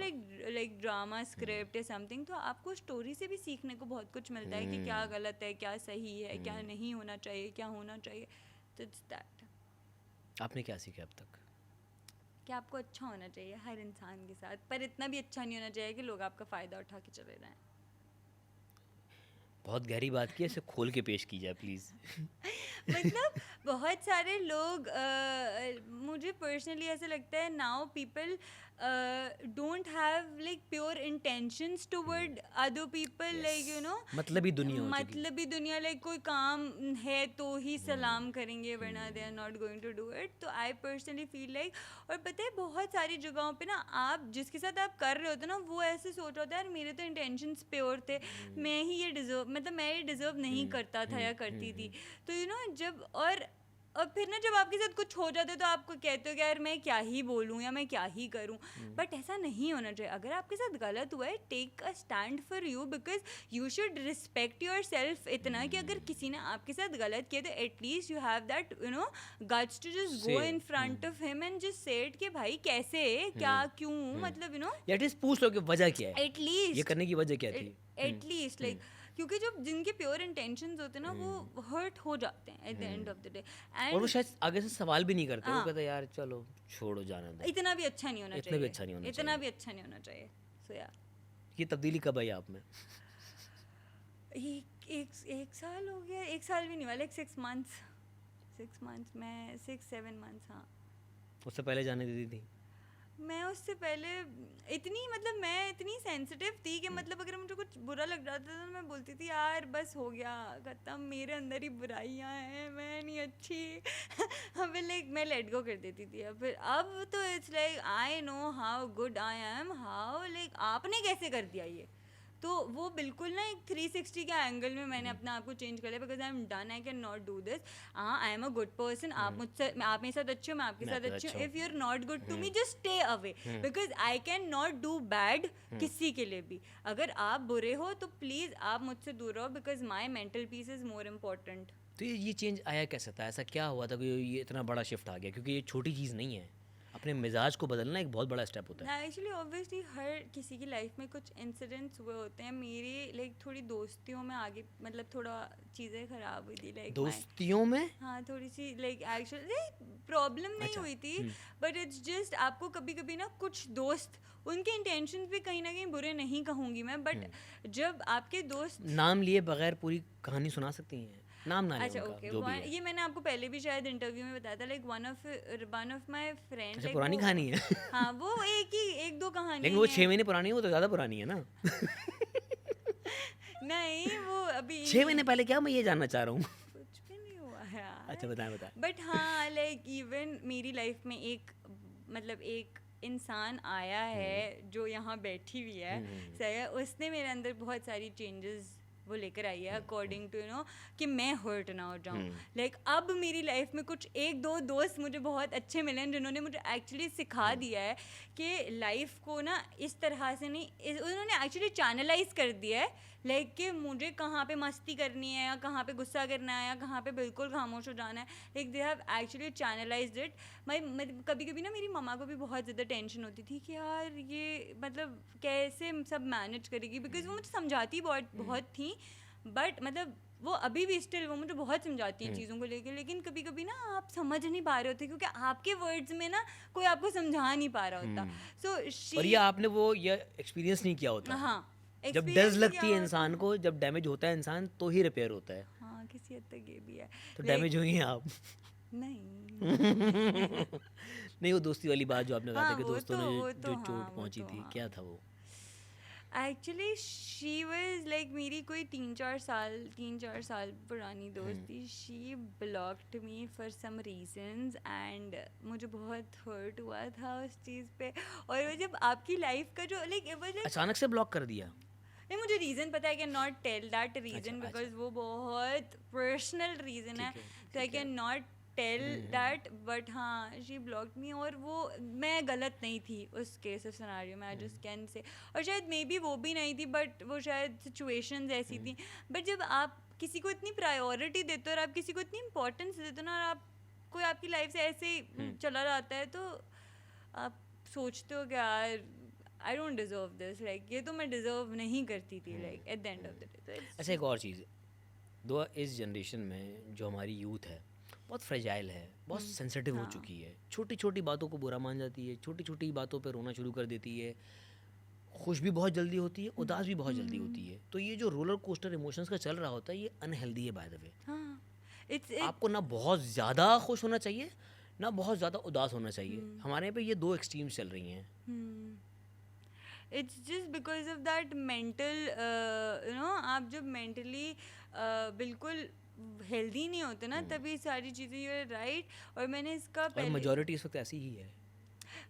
[SPEAKER 1] लाइक ड्रामा स्क्रिप्ट या समथिंग, तो आपको स्टोरी से भी सीखने को बहुत कुछ मिलता है कि क्या गलत है, क्या सही है, क्या नहीं होना चाहिए, क्या होना चाहिए, तो इट्स दैट।
[SPEAKER 2] आपने क्या सीखा अब तक?
[SPEAKER 1] कि आपको अच्छा होना चाहिए हर इंसान के साथ, पर इतना भी अच्छा नहीं होना चाहिए कि लोग आपका फ़ायदा उठा के चले जाएं।
[SPEAKER 2] बहुत गहरी बात की है, इसे खोल के पेश कीजिए प्लीज़।
[SPEAKER 1] मतलब बहुत सारे लोग मुझे पर्सनली ऐसा लगता है now people don't have like pure intentions toward other people, like you no
[SPEAKER 2] मतलबी दुनिया हो चुकी है।
[SPEAKER 1] मतलबी दुनिया, लाइक कोई काम है तो ही सलाम करेंगे वरना they are not going to do it. तो आई पर्सनली फील लाइक, और पता है बहुत सारी जगहों पे ना आप जिसके साथ आप कर रहे होते ना वो ऐसे सोच रहा होता है यार मेरे तो इंटेंशंस प्योर थे, मैं ही ये डिजर्व, मतलब मैं ये डिजर्व नहीं करता था या करती थी, तो यू नो जब और फिर ना जब आपके साथ कुछ हो जाता है तो आपको कहते हो कि यार मैं क्या ही बोलूँ या मैं क्या ही करूँ, बट ऐसा नहीं होना चाहिए। अगर आपके साथ गलत हुआ है, take a stand for you, because you should respect yourself इतना कि अगर किसी ने आपके साथ गलत किया तो at least you have that you know guts to just go in front of him and just say it कि भाई कैसे, क्या, क्यों, मतलब यू नो
[SPEAKER 2] एटलीस्ट पूछ लो कि वजह क्या है,
[SPEAKER 1] एटलीस्ट
[SPEAKER 2] ये करने की वजह क्या थी।
[SPEAKER 1] एटलीस्ट लाइक, क्योंकि जो जिनके प्योर इंटेंशंस होते हैं ना वो हर्ट हो जाते हैं eight the end of the day,
[SPEAKER 2] और वो शायद आगे से सवाल भी नहीं करते, वो
[SPEAKER 1] हाँ।
[SPEAKER 2] कहते हैं यार चलो छोड़ो जाने दो।
[SPEAKER 1] इतना भी अच्छा नहीं होना
[SPEAKER 2] इतना
[SPEAKER 1] चाहिए,
[SPEAKER 2] भी अच्छा नहीं होना
[SPEAKER 1] इतना
[SPEAKER 2] चाहिए।
[SPEAKER 1] भी अच्छा नहीं होना चाहिए। सो या
[SPEAKER 2] ये तब्दीली कब आई आप में?
[SPEAKER 1] एक साल हो गया, एक साल भी नहीं वाला, 6 मंथ्स मैं 6-7 मंथ्स। हाँ,
[SPEAKER 2] उससे पहले जाने देती थी?
[SPEAKER 1] मैं उससे पहले इतनी, मतलब मैं इतनी सेंसिटिव थी कि मतलब अगर मुझे कुछ बुरा लग जाता था तो मैं बोलती थी यार बस हो गया खत्म, मेरे अंदर ही बुराइयां हैं, मैं नहीं अच्छी फिर लाइक मैं लेट गो कर देती थी। फिर अब तो it's like I know how good I am, how like आपने कैसे कर दिया ये, तो वो बिल्कुल ना एक 360 के एंगल में मैंने अपने आप को चेंज कर लिया, because I am done, I can not do this. हाँ, I am a good person, आप मुझसे, आप मेरे साथ अच्छे हो, मैं आपके साथ अच्छी हूँ, if you are not good to me just stay away, because I can not do bad किसी के लिए भी। अगर आप बुरे हो तो प्लीज़ आप मुझसे दूर रहो, because my mental peace is more important.
[SPEAKER 2] तो ये चेंज आया कैसे था? ऐसा क्या हुआ था कि ये इतना बड़ा शिफ्ट आ गया? क्योंकि ये छोटी चीज़ नहीं है, अपने मिजाज को बदलना एक बहुत बड़ा स्टेप होता है।
[SPEAKER 1] एक्चुअली ऑब्वियसली हर किसी की लाइफ में कुछ इंसिडेंट्स हुए होते हैं। मेरी लाइक थोड़ी दोस्तियों में आगे मतलब थोड़ा चीज़ें ख़राब हुई थी, लाइक
[SPEAKER 2] दोस्तियों में?
[SPEAKER 1] हाँ, थोड़ी सी लाइक एक्चुअली प्रॉब्लम नहीं हुई थी, बट इट्स जस्ट आपको कभी कभी ना कुछ दोस्त, उनके इंटेंशंस भी कहीं ना कहीं बुरे नहीं कहूँगी मैं, बट जब आपके दोस्त,
[SPEAKER 2] नाम लिए बगैर पूरी कहानी सुना सकती हैं? नाम ना लें
[SPEAKER 1] अच्छा
[SPEAKER 2] उनका,
[SPEAKER 1] ओके,
[SPEAKER 2] जो भी है।
[SPEAKER 1] ये मैंने आपको पहले भी शायद इंटरव्यू में बताया था, like one of my friend,
[SPEAKER 2] अच्छा, पुरानी कहानी है।
[SPEAKER 1] हाँ, वो एक दो कहानी,
[SPEAKER 2] लेकिन वो 6 महीने पुरानी है, वो तो ज़्यादा पुरानी है ना।
[SPEAKER 1] नहीं वो अभी
[SPEAKER 2] 6 महीने पहले क्या, मैं ये जानना चाह रहा हूँ।
[SPEAKER 1] कुछ भी नहीं हुआ है यार।
[SPEAKER 2] अच्छा बताएं।
[SPEAKER 1] बट हाँ, लाइक इवन मेरी लाइफ में एक इंसान आया है जो यहाँ बैठी हुई है, सही है, उसने मेरे अंदर बहुत सारी चेंजेस वो लेकर आई है अकॉर्डिंग टू कि मैं हर्ट ना हो जाऊँ। लाइक अब मेरी लाइफ में कुछ एक दो दोस्त मुझे बहुत अच्छे मिले हैं जिन्होंने मुझे एक्चुअली सिखा दिया है कि लाइफ को ना इस तरह से नहीं, उन्होंने एक्चुअली चैनलाइज कर दिया है लाइक कि मुझे कहाँ पे मस्ती करनी है या कहाँ पे गुस्सा करना है या कहाँ पे बिल्कुल खामोश हो जाना है। Like they have actually channelised it. कभी कभी ना मेरी मम्मा को भी बहुत ज़्यादा टेंशन होती थी कि यार ये मतलब कैसे सब मैनेज करेगी, बिकॉज वो मुझे समझाती बहुत थी, बट मतलब वो अभी भी स्टिल वो मुझे बहुत समझाती हैं चीज़ों को लेकर, लेकिन कभी कभी ना आप समझ नहीं पा रहे होते क्योंकि आपके वर्ड्स में ना कोई आपको समझा नहीं पा रहा होता। सो
[SPEAKER 2] और ये आपने वो ये एक्सपीरियंस नहीं किया होता।
[SPEAKER 1] हाँ,
[SPEAKER 2] जब डज लगती है इंसान को, जब डैमेज होता है इंसान तो ही रिपेयर होता है।
[SPEAKER 1] हाँ, किसी हद तक ये भी है।
[SPEAKER 2] तो डैमेज हुई हैं आप?
[SPEAKER 1] नहीं
[SPEAKER 2] नहीं, वो दोस्ती वाली बात जो आपने कहा था कि
[SPEAKER 1] वो
[SPEAKER 2] दोस्तों
[SPEAKER 1] तो-
[SPEAKER 2] ने
[SPEAKER 1] वो
[SPEAKER 2] जो
[SPEAKER 1] तो
[SPEAKER 2] चोट
[SPEAKER 1] हाँ, वो
[SPEAKER 2] पहुंची
[SPEAKER 1] तो
[SPEAKER 2] थी,
[SPEAKER 1] हाँ।
[SPEAKER 2] क्या था वो?
[SPEAKER 1] एक्चुअली शी वाज लाइक मेरी कोई 3-4 साल पुरानी दोस्त थी। She blocked me for some reasons एंड मुझे बहुत हर्ट हुआ था उस चीज़ पे। और वो जब आपकी लाइफ का जो लाइक
[SPEAKER 2] अचानक से ब्लॉक कर दिया?
[SPEAKER 1] नहीं, मुझे रीज़न पता है, I can not tell that reason
[SPEAKER 2] अच्छा।
[SPEAKER 1] बिकॉज वो बहुत पर्सनल रीज़न है, तो I can not tell that, but हाँ शी ब्लॉक्ड मी। और वो मैं गलत नहीं थी उस केस ऑफ सिनेरियो में, आई जस्ट कैन से, और शायद मे बी वो भी नहीं थी, बट वो शायद सिचुएशंस ऐसी थी। बट जब आप किसी को इतनी प्रायोरिटी देते हो और आप किसी को इतनी इंपॉर्टेंस देते हो ना, और आप कोई आपकी लाइफ से ऐसे ही चला जाता है, तो आप सोचते हो कि यार I don't deserve this, like ये तो मैं डिजर्व नहीं करती थी like eight the end of the day.
[SPEAKER 2] अच्छा, एक और चीज़, इस जनरेशन में जो हमारी यूथ है बहुत फ्रेजाइल है, बहुत सेंसिटिव हो चुकी है, छोटी छोटी बातों को बुरा मान जाती है, छोटी छोटी बातों पे रोना शुरू कर देती है, खुश भी बहुत जल्दी होती है, उदास भी बहुत जल्दी होती है। तो ये जो रोलर कोस्टर इमोशंस का चल रहा होता है, ये अनहेल्दी है बाय द वे।
[SPEAKER 1] हाँ,
[SPEAKER 2] आपको ना बहुत ज़्यादा खुश होना चाहिए ना बहुत ज़्यादा उदास होना चाहिए। हमारे यहाँ पे ये दो एक्सट्रीम्स चल रही हैं।
[SPEAKER 1] It's just because of that mental आप जब मेंटली बिल्कुल हेल्दी नहीं होते ना, तभी सारी चीज़ें, यू आर राइट। और मैंने इसका
[SPEAKER 2] और
[SPEAKER 1] पहले
[SPEAKER 2] मेजॉरिटी इस वक्त ऐसी ही है।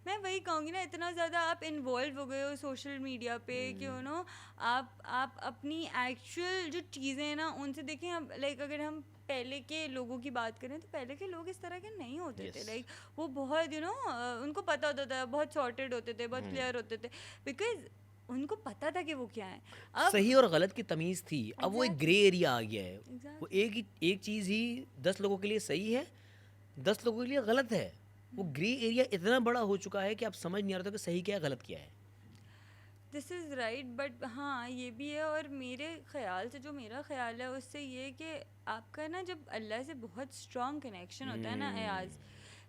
[SPEAKER 1] मैं वही कहूँगी ना, इतना ज़्यादा आप इन्वॉल्व हो गए हो सोशल मीडिया पे कि आप अपनी एक्चुअल जो चीज़ें हैं ना उनसे देखें। अब लाइक अगर हम पहले के लोगों की बात करें तो पहले के लोग इस तरह के नहीं होते थे। लाइक वो बहुत उनको पता होता था, बहुत सॉर्टेड होते थे, बहुत क्लियर होते थे, बिकॉज उनको पता था कि वो क्या है। अब
[SPEAKER 2] सही और गलत की तमीज़ थी, अब वो एक ग्रे एरिया आ गया है। वो एक चीज़ ही 10 लोगों के लिए सही है, 10 लोगों के लिए गलत है। वो ग्रे एरिया इतना बड़ा हो चुका है कि आप समझ नहीं आ रहा था कि सही क्या है गलत क्या है।
[SPEAKER 1] दिस इज़ राइट, बट हाँ ये भी है। और मेरे ख्याल से, जो मेरा ख्याल है उससे ये कि आपका ना जब अल्लाह से बहुत स्ट्रॉन्ग कनेक्शन होता है ना अयाज,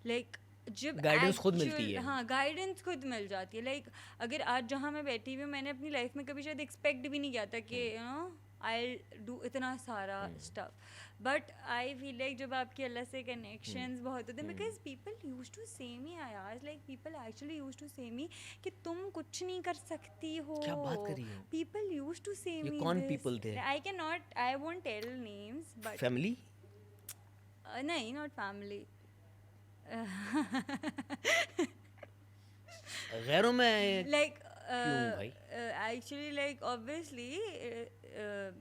[SPEAKER 1] लाइक जब
[SPEAKER 2] गाइडेंस खुद मिलती है।
[SPEAKER 1] हाँ, गाइडेंस खुद मिल जाती है। लाइक अगर आज जहाँ मैं बैठी हुई हूँ, मैंने अपनी लाइफ में कभी शायद एक्सपेक्ट भी नहीं किया था कि आई डू इतना सारा stuff, but I feel like जब आपकी अल्लाह से कनेक्शंस बहुत होते हैं, because people use to say me always, like people actually use to say me कि तुम कुछ नहीं कर सकती हो।
[SPEAKER 2] क्या बात कर रही हो?
[SPEAKER 1] पीपल यूज टू से मी।
[SPEAKER 2] कौन people थे?
[SPEAKER 1] I can not, I won't tell names, but
[SPEAKER 2] family?
[SPEAKER 1] नहीं, नॉट फैमिली।
[SPEAKER 2] गैरों में
[SPEAKER 1] लाइक
[SPEAKER 2] क्यों भाई?
[SPEAKER 1] एक्चुअली लाइक ऑब्वियसली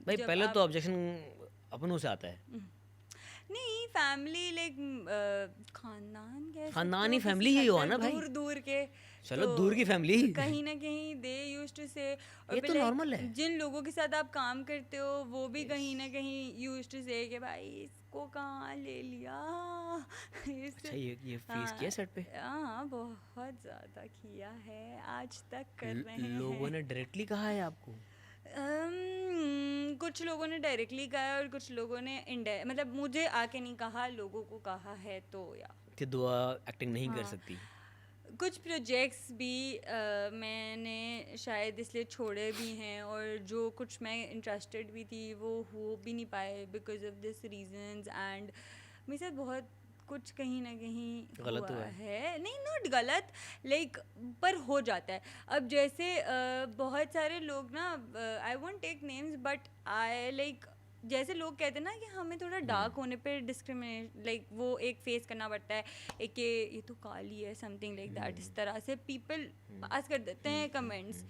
[SPEAKER 2] भाई पहले तो ऑब्जेक्शन अपनों से आता है।
[SPEAKER 1] नहीं, फैमिली लाइक खानदान, कैसे
[SPEAKER 2] खानदान ही
[SPEAKER 1] तो
[SPEAKER 2] फैमिली
[SPEAKER 1] किसी
[SPEAKER 2] ही हुआ
[SPEAKER 1] हद
[SPEAKER 2] ना
[SPEAKER 1] तक
[SPEAKER 2] भाई।
[SPEAKER 1] दूर दूर के,
[SPEAKER 2] चलो
[SPEAKER 1] तो
[SPEAKER 2] दूर की फैमिली
[SPEAKER 1] कहीं ना कहीं दे यूज टू से।
[SPEAKER 2] ये तो normal है।
[SPEAKER 1] जिन लोगों के साथ आप काम करते हो वो भी कहीं ना कहीं यूज टू से कि भाई इसको कहाँ ले लिया।
[SPEAKER 2] अच्छा, ये फेस किया सेट पे?
[SPEAKER 1] हाँ, बहुत ज़्यादा किया है, आज तक कर रहे हैं।
[SPEAKER 2] लोगों ने डायरेक्टली कहा है आपको?
[SPEAKER 1] कुछ लोगों ने डायरेक्टली कहा है और कुछ लोगों ने मतलब मुझे आके नहीं कहा, लोगों को कहा है। तो या
[SPEAKER 2] कि दुआ एक्टिंग नहीं कर सकती।
[SPEAKER 1] कुछ प्रोजेक्ट्स भी मैंने शायद इसलिए छोड़े भी हैं, और जो कुछ मैं इंटरेस्टेड भी थी वो हो भी नहीं पाए because of this reasons. And मेरे साथ बहुत कुछ कहीं ना कहीं
[SPEAKER 2] गलत
[SPEAKER 1] हुआ
[SPEAKER 2] हुआ
[SPEAKER 1] है। नहीं, नॉट गलत, लाइक पर हो जाता है। अब जैसे बहुत सारे लोग ना, I won't take names, but I like जैसे लोग कहते हैं ना कि हमें थोड़ा डार्क होने पे डिस्क्रिमिनेट, लाइक वो एक फेस करना पड़ता है, एक कि ये तो काली है, समथिंग लाइक दैट। इस तरह से पीपल पास कर देते हैं कमेंट्स,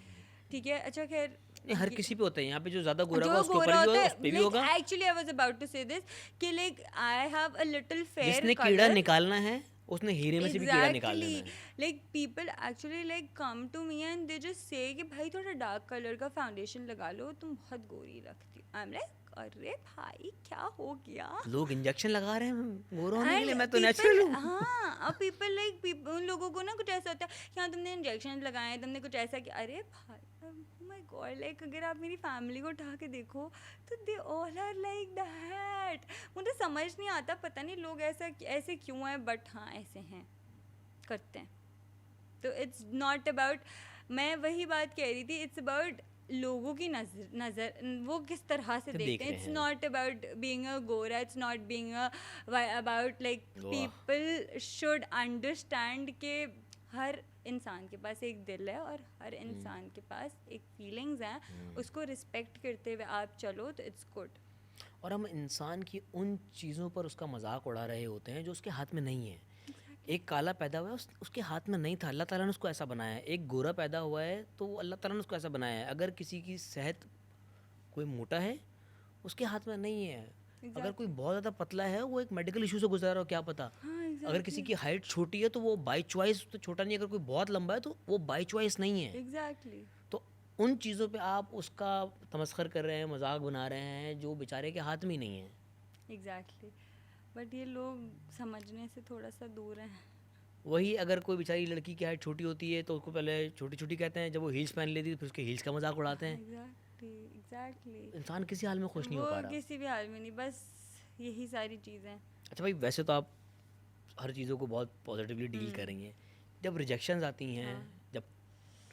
[SPEAKER 1] ठीक है। अच्छा खैर,
[SPEAKER 2] नहीं, हर किसी पे होता है, यहाँ पे जो ज़्यादा गोरा
[SPEAKER 1] जो
[SPEAKER 2] होगा उसके ऊपर
[SPEAKER 1] गोरा
[SPEAKER 2] भी
[SPEAKER 1] होता
[SPEAKER 2] होगा,
[SPEAKER 1] है,
[SPEAKER 2] उस पे भी
[SPEAKER 1] like
[SPEAKER 2] होगा।
[SPEAKER 1] actually I was about to say this कि like I have a little fair
[SPEAKER 2] जिसने
[SPEAKER 1] color.
[SPEAKER 2] कीड़ा निकालना है उसने हीरे में से भी कीड़ा निकाल लेना
[SPEAKER 1] Exactly.
[SPEAKER 2] है।
[SPEAKER 1] Like people actually like come to me and they just say कि भाई थोड़ा डार्क कलर का फाउंडेशन लगा लो, तुम बहुत गोरी लगती हो। I'm like अरे भाई क्या हो गया?
[SPEAKER 2] लोग इंजेक्शन लगा रहे हैं गोरा होने के लिए,
[SPEAKER 1] And
[SPEAKER 2] मैं तो
[SPEAKER 1] people-
[SPEAKER 2] नेचुरल हूँ।
[SPEAKER 1] हाँ, अब पीपल लाइक उन लोगों को ना कुछ ऐसा होता है कि हाँ तुमने इंजेक्शन लगाए, तुमने कुछ ऐसा किया। अरे भाई माय गॉड, लाइक अगर आप मेरी फैमिली को उठा के देखो तो they all are like that. मुझे समझ नहीं आता, पता नहीं लोग ऐसे क्यों हैं, बट हाँ ऐसे हैं, करते हैं। तो इट्स नॉट अबाउट, मैं वही बात कह रही थी, इट्स अबाउट लोगों की नज़र वो किस तरह से
[SPEAKER 2] देख
[SPEAKER 1] देखते हैं।
[SPEAKER 2] रहे
[SPEAKER 1] इट्स
[SPEAKER 2] हैं।
[SPEAKER 1] नॉट अबाउट बीइंग अ गोरा, it's not being about like
[SPEAKER 2] वाह।
[SPEAKER 1] पीपल शुड अंडरस्टैंड कि हर इंसान के पास एक दिल है और हर इंसान के पास एक फीलिंग्स हैं, उसको रिस्पेक्ट करते हुए आप चलो तो इट्स गुड।
[SPEAKER 2] और हम इंसान की उन चीज़ों पर उसका मजाक उड़ा रहे होते हैं जो उसके हाथ में नहीं है। एक काला पैदा हुआ है, उसके हाथ में नहीं था, अल्लाह ताला ने उसको ऐसा बनाया है। एक गोरा पैदा हुआ है तो अल्लाह ताला ने उसको ऐसा बनाया है। अगर किसी की सेहत, कोई मोटा है उसके हाथ में नहीं है, अगर कोई बहुत ज़्यादा पतला है वो एक मेडिकल इशू से गुजर रहा हो, क्या पता। अगर किसी की हाइट छोटी है तो वो बाई चॉइस तो छोटा नहीं है, अगर कोई बहुत लंबा है तो वो बाई चॉइस नहीं है।
[SPEAKER 1] एग्जैक्टली।
[SPEAKER 2] तो उन चीज़ों पे आप उसका तमस्खर कर रहे हैं, मजाक बना रहे हैं जो बेचारे के हाथ में ही नहीं है।
[SPEAKER 1] एग्जैक्टली, बट ये लोग समझने से थोड़ा सा दूर हैं।
[SPEAKER 2] वही अगर कोई बेचारी लड़की की हाइट छोटी होती है तो उसको पहले छोटी छोटी कहते हैं, जब वो हील्स पहन लेती है फिर उसके हील्स का मजाक उड़ाते हैं।
[SPEAKER 1] एग्जैक्टली।
[SPEAKER 2] इंसान किसी हाल में खुश नहीं हो
[SPEAKER 1] वो
[SPEAKER 2] पा रहा।
[SPEAKER 1] किसी भी हाल में नहीं, बस यही सारी चीज़ें।
[SPEAKER 2] अच्छा भाई, वैसे तो आप हर चीज़ों को बहुत पॉजिटिवली डील कर रही हैं, जब रिजेक्शंस आती हैं, जब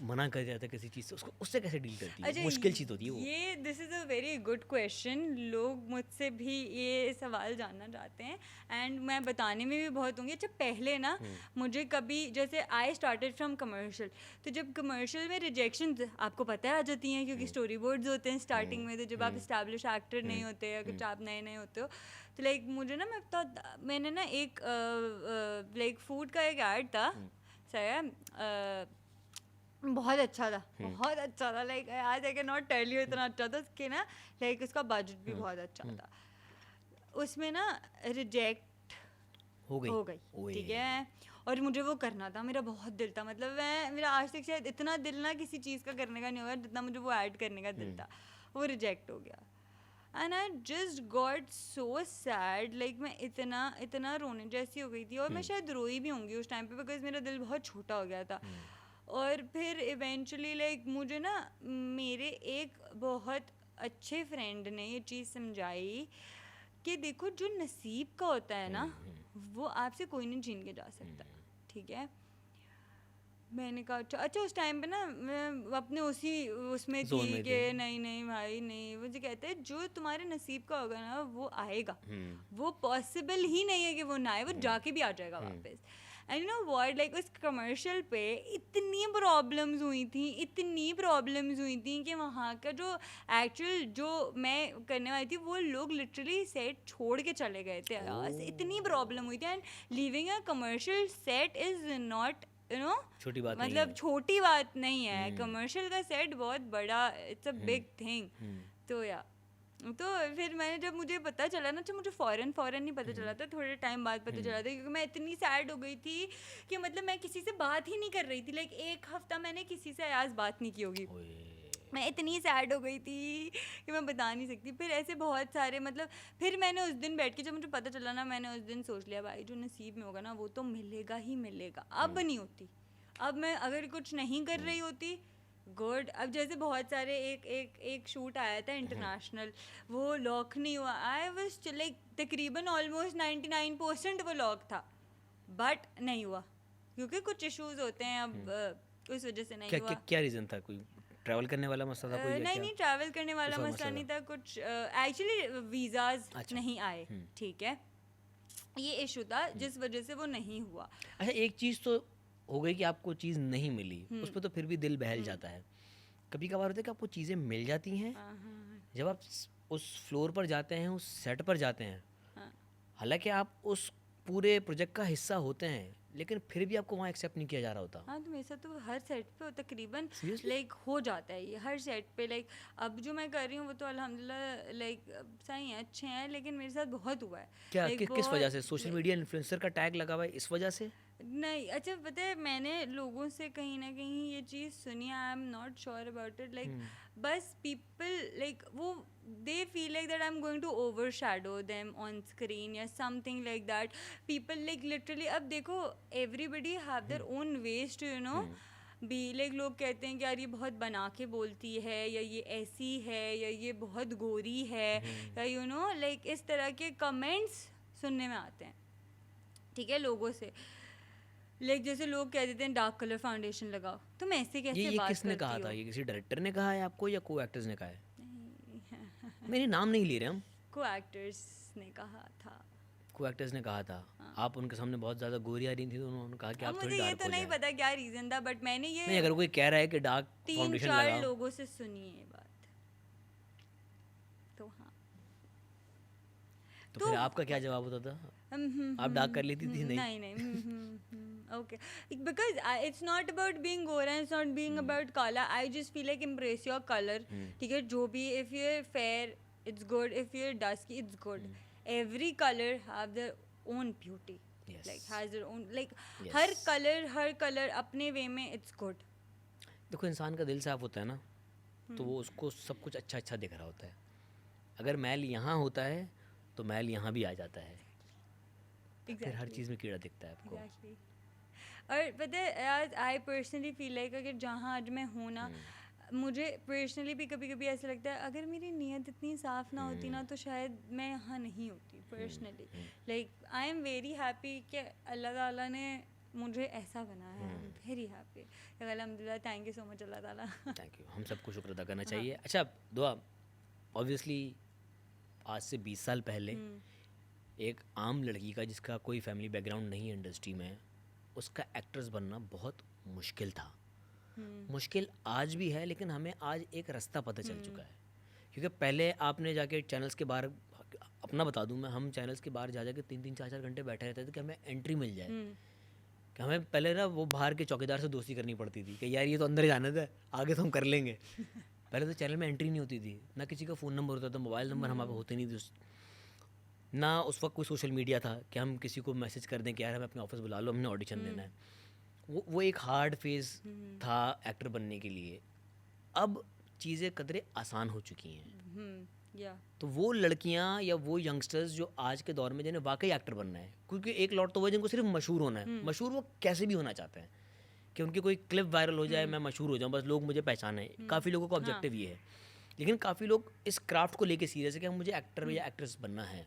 [SPEAKER 2] मना कर जाता है किसी चीज़ से, उसको उससे कैसे डील करती है? मुश्किल चीज़ होती है वो।
[SPEAKER 1] ये this is a very good question. लोग मुझसे भी ये सवाल जानना चाहते हैं एंड मैं बताने में भी बहुत होंगी। अच्छा पहले ना मुझे कभी, जैसे आई स्टार्टेड फ्रॉम कमर्शियल, तो जब कमर्शियल में रिजेक्शन आपको पता है आ जाती हैं, क्योंकि स्टोरी बोर्ड्स होते हैं स्टार्टिंग में, तो जब आप इस्टेब्लिश एक्टर नहीं होते या कुछ आप नए नए होते हो, तो लाइक मुझे ना, मैंने ना एक लाइक फूड का एक ऐड था, सही बहुत अच्छा था, बहुत अच्छा था। लाइक आज I can not tell you, इतना अच्छा था उसके ना, लाइक उसका बजट भी बहुत अच्छा था। उसमें ना रिजेक्ट
[SPEAKER 2] हो गई
[SPEAKER 1] ठीक है, और मुझे वो करना था, मेरा बहुत दिल था, मतलब मेरा आज तक शायद इतना दिल ना किसी चीज़ का करने का नहीं होगा जितना मुझे वो ऐड करने का दिल था। वो रिजेक्ट हो गया and I just got so sad, like मैं इतना रोने जैसी हो गई थी, और मैं शायद रोई भी होंगी उस टाइम पे, बिकॉज मेरा दिल बहुत छोटा हो गया था। और फिर इवेंचुअली लाइक मुझे ना मेरे एक बहुत अच्छे फ्रेंड ने ये चीज़ समझाई कि देखो जो नसीब का होता है ना, वो आपसे कोई नहीं छीन के जा सकता, ठीक है। मैंने कहा अच्छा उस टाइम पे ना मैं अपने उसमें थी कि नहीं भाई नहीं, मुझे कहते हैं जो तुम्हारे नसीब का होगा ना वो आएगा, वो पॉसिबल ही नहीं है कि वो ना आए, वो जाके भी आ जाएगा वापस। And you know what, like उस कमर्शियल पे इतनी प्रॉब्लम्स हुई थी कि वहाँ का जो एक्चुअल जो मैं करने वाली थी, वो लोग लिटरली सेट छोड़ के चले गए थे। इतनी प्रॉब्लम हुई थी, and leaving a commercial set is not
[SPEAKER 2] छोटी बात
[SPEAKER 1] मतलब छोटी बात नहीं है। कमर्शियल का सेट बहुत बड़ा, इट्स अ बिग थिंग। तो या तो फिर मैंने, जब मुझे पता चला ना, मुझे फ़ौरन नहीं पता चला था, थोड़े टाइम बाद पता चला था, क्योंकि मैं इतनी सैड हो गई थी कि मतलब मैं किसी से बात ही नहीं कर रही थी। लाइक एक हफ्ता मैंने किसी से आज बात नहीं की होगी, मैं इतनी सैड हो गई थी कि मैं बता नहीं सकती। फिर ऐसे बहुत सारे, मतलब फिर मैंने उस दिन बैठ के, जब मुझे पता चला ना, मैंने उस दिन सोच लिया भाई जो नसीब में होगा ना वो तो मिलेगा ही मिलेगा। अब नहीं होती, अब मैं अगर कुछ नहीं कर रही होती गुड। अब जैसे बहुत सारे एक शूट आया था इंटरनेशनल, वो लॉक नहीं हुआ। आई वाज लाइक तकरीबन ऑलमोस्ट 99% वो लॉक था, बट नहीं हुआ क्योंकि कुछ इश्यूज होते हैं। अब उस वजह से नहीं हुआ।
[SPEAKER 2] क्या रीज़न था? कोई ट्रैवल करने वाला मसला था? कोई
[SPEAKER 1] नहीं ट्रैवल करने वाला मसला नहीं था, कुछ एक्चुअली वीज़ाज नहीं आए, ठीक है, ये इशू था जिस वजह से वो नहीं हुआ।
[SPEAKER 2] अच्छा, एक चीज़ तो हो गई कि आपको चीज़ नहीं मिली, उस पर तो फिर भी दिल बहल जाता है। कभी कभार होता है कि आपको चीज़ें मिल जाती हैं, जब आप उस फ्लोर पर जाते हैं, उस सेट पर जाते हैं, हालांकि आप उस पूरे प्रोजेक्ट का हिस्सा होते हैं, लेकिन फिर भी आपको वहाँ एक्सेप्ट नहीं किया जा रहा होता।
[SPEAKER 1] हाँ, तो मेरे साथ तो हर सेट पे तकरीबन
[SPEAKER 2] Seriously?
[SPEAKER 1] लाइक हो जाता है ये हर सेट पे। लाइक अब जो मैं कर रही हूँ वो तो अल्हम्दुलिल्लाह लाइक सही है, अच्छे हैं, लेकिन मेरे साथ बहुत हुआ है।
[SPEAKER 2] क्या
[SPEAKER 1] लाइक
[SPEAKER 2] किस वजह से? सोशल मीडिया इन्फ्लुएंसर का टैग लगा हुआ है इस वजह से?
[SPEAKER 1] नहीं, अच्छा पता है, मैंने लोगों से कहीं ना कहीं ये चीज़ सुनी, I am not sure about it, like बस पीपल लाइक वो they feel like that I am going to overshadow them on screen या something like that. People like literally, अब देखो everybody have their own ways too भी, like लोग कहते हैं कि यार ये बहुत बना के बोलती है, या ये ऐसी है, या ये बहुत गोरी है, या लाइक इस तरह के कमेंट्स सुनने में आते हैं, ठीक है, लोगों से। लाइक जैसे लोग कह देते हैं डार्क कलर फाउंडेशन लगाओ, तुम ऐसे कैसे
[SPEAKER 2] ये
[SPEAKER 1] बात
[SPEAKER 2] किसने
[SPEAKER 1] करती
[SPEAKER 2] कहा था?
[SPEAKER 1] हो?
[SPEAKER 2] ये किसी डायरेक्टर ने कहा है आपको या को एक्टर्स ने कहा है? मेरे नाम नहीं ले रहे हम।
[SPEAKER 1] को एक्टर्स ने कहा था।
[SPEAKER 2] को एक्टर्स ने कहा था। आप उनके सामने बहुत ज़्यादा गोरी आ रही थी तो उन्होंने कहा कि
[SPEAKER 1] अब
[SPEAKER 2] आप थोड़ी
[SPEAKER 1] मुझे ये
[SPEAKER 2] डार्क
[SPEAKER 1] तो
[SPEAKER 2] हो
[SPEAKER 1] नहीं
[SPEAKER 2] जाए।
[SPEAKER 1] पता क्या रीज़न था, बट मैंने
[SPEAKER 2] नहीं,
[SPEAKER 1] ये
[SPEAKER 2] अगर कोई कह रहा है कि डार्क
[SPEAKER 1] 3-4
[SPEAKER 2] फाउंडेशन लगाओ
[SPEAKER 1] लोगों से सुनी है ये बात, तो हाँ।
[SPEAKER 2] तो फिर आपका क्या जवाब होता था? आप डार्क कर लेती थी? नहीं।
[SPEAKER 1] नहीं, okay, because it's not about being गोरा, इट्स नॉट बीइंग अबाउट काला, I just feel like embrace your colour, ठीक है, जो भी, if you are fair it's good, if you are dusky it's good, every colour have their own beauty, like has their own, like हर colour अपने way में it's good.
[SPEAKER 2] देखो, इंसान का दिल साफ होता है ना, तो वो उसको सब कुछ अच्छा अच्छा दिख रहा होता है। अगर मैल यहाँ होता है तो मैल यहाँ भी आ जाता है, फिर हर चीज़ में कीड़ा दिखता है आपको।
[SPEAKER 1] Exactly. और पता है यार, आई पर्सनली फील लाइक अगर जहाँ आज मैं हूँ ना, मुझे पर्सनली भी कभी कभी ऐसा लगता है अगर मेरी नीयत इतनी साफ ना होती ना तो शायद मैं यहाँ नहीं होती personally. Like I am very happy कि अल्लाह ताला ने मुझे ऐसा बनाया है, वेरी हैप्पी, अल्हम्दुलिल्लाह, थैंक यू सो मच अल्लाह ताला।
[SPEAKER 2] थैंक यू, हम सबको शुक्र अदा करना चाहिए। अच्छा दुआ, ऑब्वियसली आज से 20 साल पहले एक आम लड़की का जिसका कोई फैमिली बैकग्राउंड नहीं है इंडस्ट्री में, उसका एक्ट्रेस बनना बहुत मुश्किल था। मुश्किल आज भी है, लेकिन हमें आज एक रास्ता पता चल चुका है। क्योंकि पहले आपने जाके चैनल्स के बाहर, अपना बता दूं मैं, हम चैनल्स के बाहर जा जाके 3-3 4-4 घंटे बैठे रहते थे कि हमें एंट्री मिल जाए। कि हमें पहले ना वो बाहर के चौकीदार से दोस्ती करनी पड़ती थी कि यार ये तो अंदर जाना था, आगे तो हम कर लेंगे। पहले तो चैनल में एंट्री नहीं होती थी, ना किसी का फ़ोन नंबर होता था, मोबाइल नंबर हमारे पास होते नहीं थे, ना उस वक्त कोई सोशल मीडिया था कि हम किसी को मैसेज कर दें कि यार हमें अपने ऑफिस बुला लो, हमने ऑडिशन देना है। वो एक हार्ड फेज़ था एक्टर बनने के लिए। अब चीज़ें कदरे आसान हो चुकी हैं। तो वो लड़कियां या वो यंगस्टर्स जो आज के दौर में जिन्हें वाकई एक्टर बनना है, क्योंकि एक लॉट तो वो जिनको सिर्फ मशहूर होना है, मशहूर वो कैसे भी होना चाहते हैं कि उनकी कोई क्लिप वायरल हो जाए, मैं मशहूर हो जाऊं, बस लोग मुझे पहचाने। काफ़ी लोगों का ऑब्जेक्टिव ये है, लेकिन काफ़ी लोग इस क्राफ्ट को लेके सीरियस है कि मुझे एक्टर या एक्ट्रेस बनना है।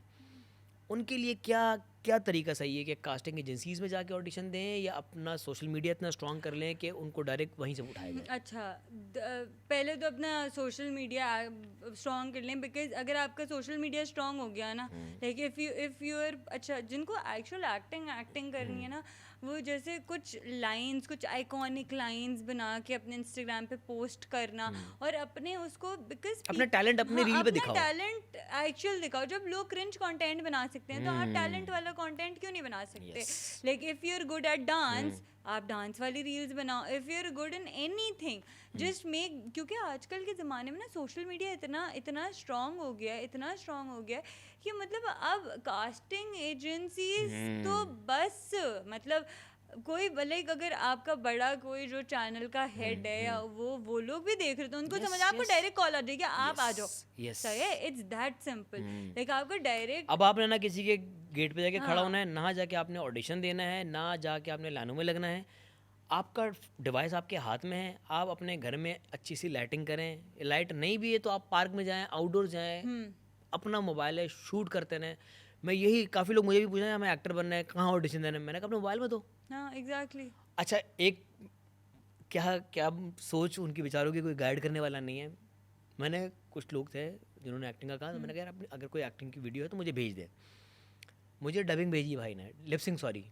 [SPEAKER 2] उनके लिए क्या तरीका सही है कि कास्टिंग एजेंसीज में जाके ऑडिशन दें या अपना सोशल मीडिया इतना स्ट्रॉन्ग कर लें कि उनको डायरेक्ट वहीं से उठाया जाए?
[SPEAKER 1] अच्छा, पहले तो अपना सोशल मीडिया स्ट्रॉन्ग कर लें, बिकॉज अगर आपका सोशल मीडिया स्ट्रॉन्ग हो गया ना, लाइक इफ़ यू आर, अच्छा जिनको एक्चुअल एक्टिंग करनी है ना, वो जैसे कुछ लाइंस, कुछ आइकॉनिक लाइंस बना के अपने इंस्टाग्राम पे पोस्ट करना और अपने उसको, बिकॉज
[SPEAKER 2] अपना टैलेंट अपने रील पे दिखाओ,
[SPEAKER 1] टैलेंट एक्चुअल दिखाओ। जब लोग क्रिंच कंटेंट बना सकते हैं तो आप टैलेंट वाला कंटेंट क्यों नहीं बना सकते? Like if you are good at dance, आप डांस वाली रील्स बनाओ। If you are good in anything, just make, क्योंकि आजकल के ज़माने में ना सोशल मीडिया इतना स्ट्रॉन्ग हो गया है कि मतलब अब कास्टिंग एजेंसीज तो बस मतलब कोई लाइक अगर आपका बड़ा कोई जो चैनल का हेड है या वो लोग भी देख रहे थे, उनको समझ आपको डायरेक्ट कॉल आ जाएगी, आप आ जाओ, सही है, इट्स दैट सिंपल। लाइक आपको डायरेक्ट,
[SPEAKER 2] अब आपने ना किसी के गेट पे जाके खड़ा होना है, ना जाके आपने ऑडिशन देना है, ना जाके आपने लाइनों में लगना है। आपका डिवाइस आपके हाथ में है, आप अपने घर में अच्छी सी लाइटिंग करें, लाइट नहीं भी है तो आप पार्क में जाएं, आउटडोर जाएं, अपना मोबाइल है, शूट करते रहें। मैं यही, काफ़ी लोग मुझे भी पूछा है हमें एक्टर बनना है, कहाँ ऑडिशन देना है, मैंने कहा अपने मोबाइल में दो।
[SPEAKER 1] हाँ एग्जैक्टली।
[SPEAKER 2] अच्छा, एक क्या सोच उनकी बेचारों की कोई गाइड करने वाला नहीं है। मैंने कुछ लोग थे जिन्होंने एक्टिंग का कहा, तो मैंने कहा यार अगर कोई एक्टिंग की वीडियो है तो मुझे भेज दे। मुझे डबिंग भेजी भाई ने, लिपसिंग सॉरी,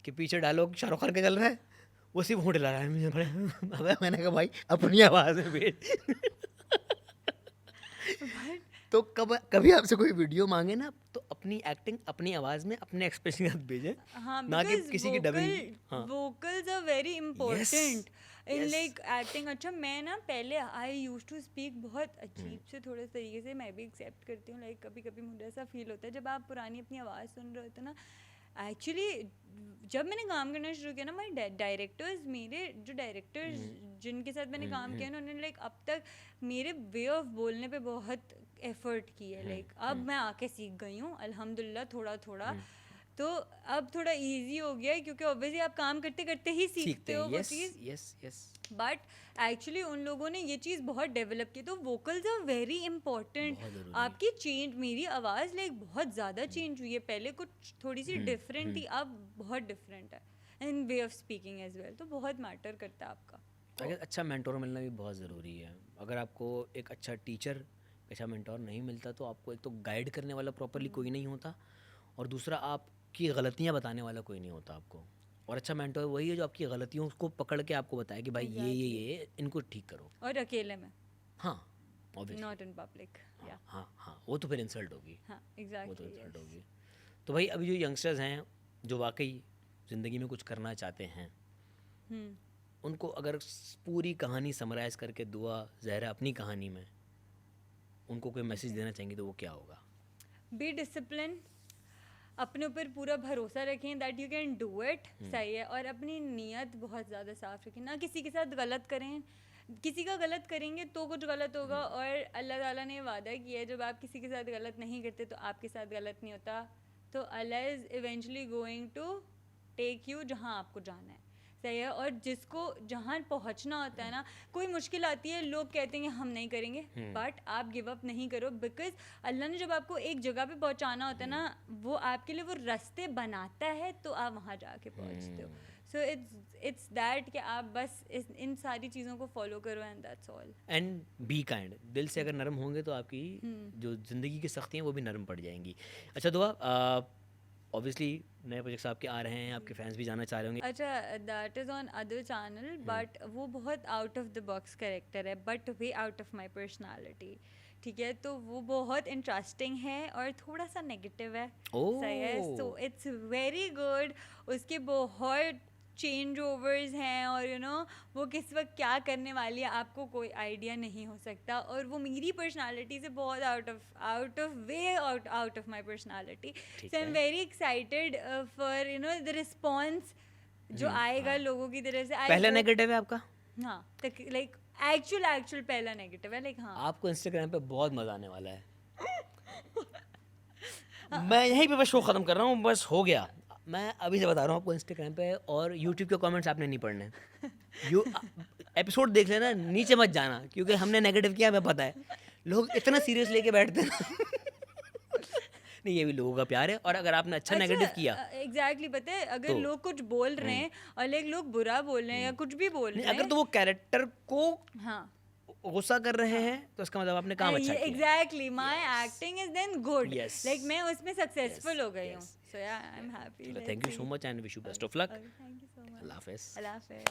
[SPEAKER 2] कि पीछे डायलॉग शाहरुख खान का चल रहा है, वो सिर्फ होंठ ला रहा है मुझे। मैंने कहा भाई अपनी आवाज़ में भेज।
[SPEAKER 1] बट
[SPEAKER 2] तो कभी आपसे कोई वीडियो मांगे ना तो अपनी एक्टिंग अपनी आवाज में अपने एक्सप्रेशन के साथ भेजें,
[SPEAKER 1] हाँ,
[SPEAKER 2] ना कि
[SPEAKER 1] because
[SPEAKER 2] किसी की डबिंग। हाँ
[SPEAKER 1] vocals are very important in
[SPEAKER 2] yes.
[SPEAKER 1] like acting. अच्छा मैं ना पहले आई यूज टू स्पीक बहुत अजीब से थोड़े तरीके से, मैं भी एक्सेप्ट करती हूँ, लाइक कभी कभी मुझे ऐसा फील होता है जब आप पुरानी अपनी आवाज़ सुन रहे होते ना। एक्चुअली जब मैंने काम करना शुरू किया ना, मेरे डायरेक्टर्स, मेरे जो डायरेक्टर्स जिनके साथ मैंने काम किया ना, उन्होंने लाइक अब तक मेरे वे ऑफ बोलने पे बहुत एफर्ट की है। लाइक अब मैं आके सीख गई हूँ अल्हम्दुलिल्लाह थोड़ा थोड़ा, तो अब थोड़ा इजी हो गया है क्योंकि ऑब्वियसली आप काम करते करते ही सीखते हो वो चीज़।
[SPEAKER 2] यस
[SPEAKER 1] बट एक्चुअली उन लोगों ने ये चीज़ बहुत डेवलप की, तो वोकल्स आर वेरी इंपॉर्टेंट। आपकी चेंज, मेरी आवाज़ लाइक बहुत ज़्यादा चेंज हुई है, पहले कुछ थोड़ी सी डिफरेंट थी, अब बहुत डिफरेंट है in way of speaking as well, तो बहुत मैटर करता है आपका।
[SPEAKER 2] अगर अच्छा मेंटोर मिलना भी बहुत ज़रूरी है। अगर आपको एक अच्छा टीचर, अच्छा मेंटोर नहीं मिलता तो आपको एक तो गाइड करने वाला प्रॉपरली कोई नहीं होता, और दूसरा आपकी गलतियाँ बताने वाला कोई नहीं होता आपको। और अच्छा मेंटोर वही है जो आपकी गलतियों को पकड़ के आपको बताए कि भाई ये इनको ठीक करो,
[SPEAKER 1] और अकेले में,
[SPEAKER 2] हाँ ऑब्वियसली,
[SPEAKER 1] नॉट इन पब्लिक।
[SPEAKER 2] हाँ वो तो फिर इंसल्ट होगी,
[SPEAKER 1] हाँ
[SPEAKER 2] वो तो
[SPEAKER 1] एग्जैक्टली।
[SPEAKER 2] इंसल्ट होगी। तो भाई अभी जो यंगस्टर्स हैं जो वाकई ज़िंदगी में कुछ करना चाहते हैं, उनको अगर पूरी कहानी समराइज़ करके दुआ ज़हरा अपनी कहानी में उनको कोई मैसेज देना चाहेंगे तो वो क्या होगा?
[SPEAKER 1] बी डिसिप्लिन, अपने ऊपर पूरा भरोसा रखें that you can do it, सही है, और अपनी नीयत बहुत ज़्यादा साफ रखें, ना किसी के साथ गलत करें। किसी का गलत करेंगे तो कुछ गलत होगा, और अल्लाह ताला ने वादा किया है जब आप किसी के साथ गलत नहीं करते तो आपके साथ गलत नहीं होता, तो Allah is eventually going to take you जहाँ आपको जाना है, सही है। और जिसको जहाँ पहुँचना होता है ना, कोई मुश्किल आती है, लोग कहते हैं हम नहीं करेंगे, बट आप गिव अप नहीं करो, बिकॉज अल्लाह ने जब आपको एक जगह पे पहुँचाना होता है ना, वो आपके लिए वो रास्ते बनाता है, तो आप वहाँ जाके पहुँचते हो। सो इट्स दैट कि आप बस इन सारी चीज़ों को फॉलो करो, and that's all.
[SPEAKER 2] And be kind, दिल से अगर नरम होंगे तो आपकी जो ज़िंदगी की सख्तियाँ वो भी नरम पड़ जाएंगी। अच्छा दुआ, ऑब्वियसली नए प्रोजेक्ट्स आपके आ रहे हैं, आपके फैंस भी जाना चाह रहे होंगे।
[SPEAKER 1] अच्छा, that is on other channel, but वो बहुत out of the box character है, but way out of my personality, ठीक है, तो वो बहुत इंटरेस्टिंग है और थोड़ा सा नेगेटिव है, सही है, सो इट्स वेरी गुड। उसके बहुत चेंज ओवर्स हैं, और यू नो वो किस वक्त क्या करने वाली है आपको कोई आइडिया नहीं हो सकता, और वो मेरी पर्सनालिटी से बहुत out of my personality, so I am very excited for you know the response जो आएगा लोगों की तरफ से।
[SPEAKER 2] पहला नेगेटिव है आपका?
[SPEAKER 1] हाँ, लाइक एक्चुअल पहला नेगेटिव है, लाइक हाँ।
[SPEAKER 2] आपको इंस्टाग्राम पे बहुत मजा आने वाला है। मैं यहीं पे बस शो खत्म कर रहा हूँ, बस हो गया। मैं अभी से बता रहा हूँ आपको, इंस्टाग्राम पे और यूट्यूब के कमेंट्स आपने नहीं पढ़ने। एपिसोड देख लेना, नीचे मत जाना, क्योंकि हमने नेगेटिव किया हमें पता है। लोग इतना सीरियस लेके बैठते हैं। नहीं, ये भी लोगों का प्यार है, और अगर आपने अच्छा नेगेटिव किया,
[SPEAKER 1] एग्जैक्टली पता है, अगर लोग कुछ बोल रहे हैं और लाइक लोग बुरा बोल रहे हैं या कुछ भी बोल रहे हैं,
[SPEAKER 2] अगर तो वो कैरेक्टर को
[SPEAKER 1] हाँ
[SPEAKER 2] गुस्सा कर रहे हैं तो इसका मतलब आपने काम अच्छा किया।
[SPEAKER 1] Exactly, my acting is then good,
[SPEAKER 2] Yes.
[SPEAKER 1] Like मैं उसमें सक्सेसफुल हो गई हूँ, so yeah I am happy.
[SPEAKER 2] Thank you so much and wish you best of luck.
[SPEAKER 1] Thank you so much.
[SPEAKER 2] Allah हाफिज़।
[SPEAKER 1] अल्लाह हाफिज़।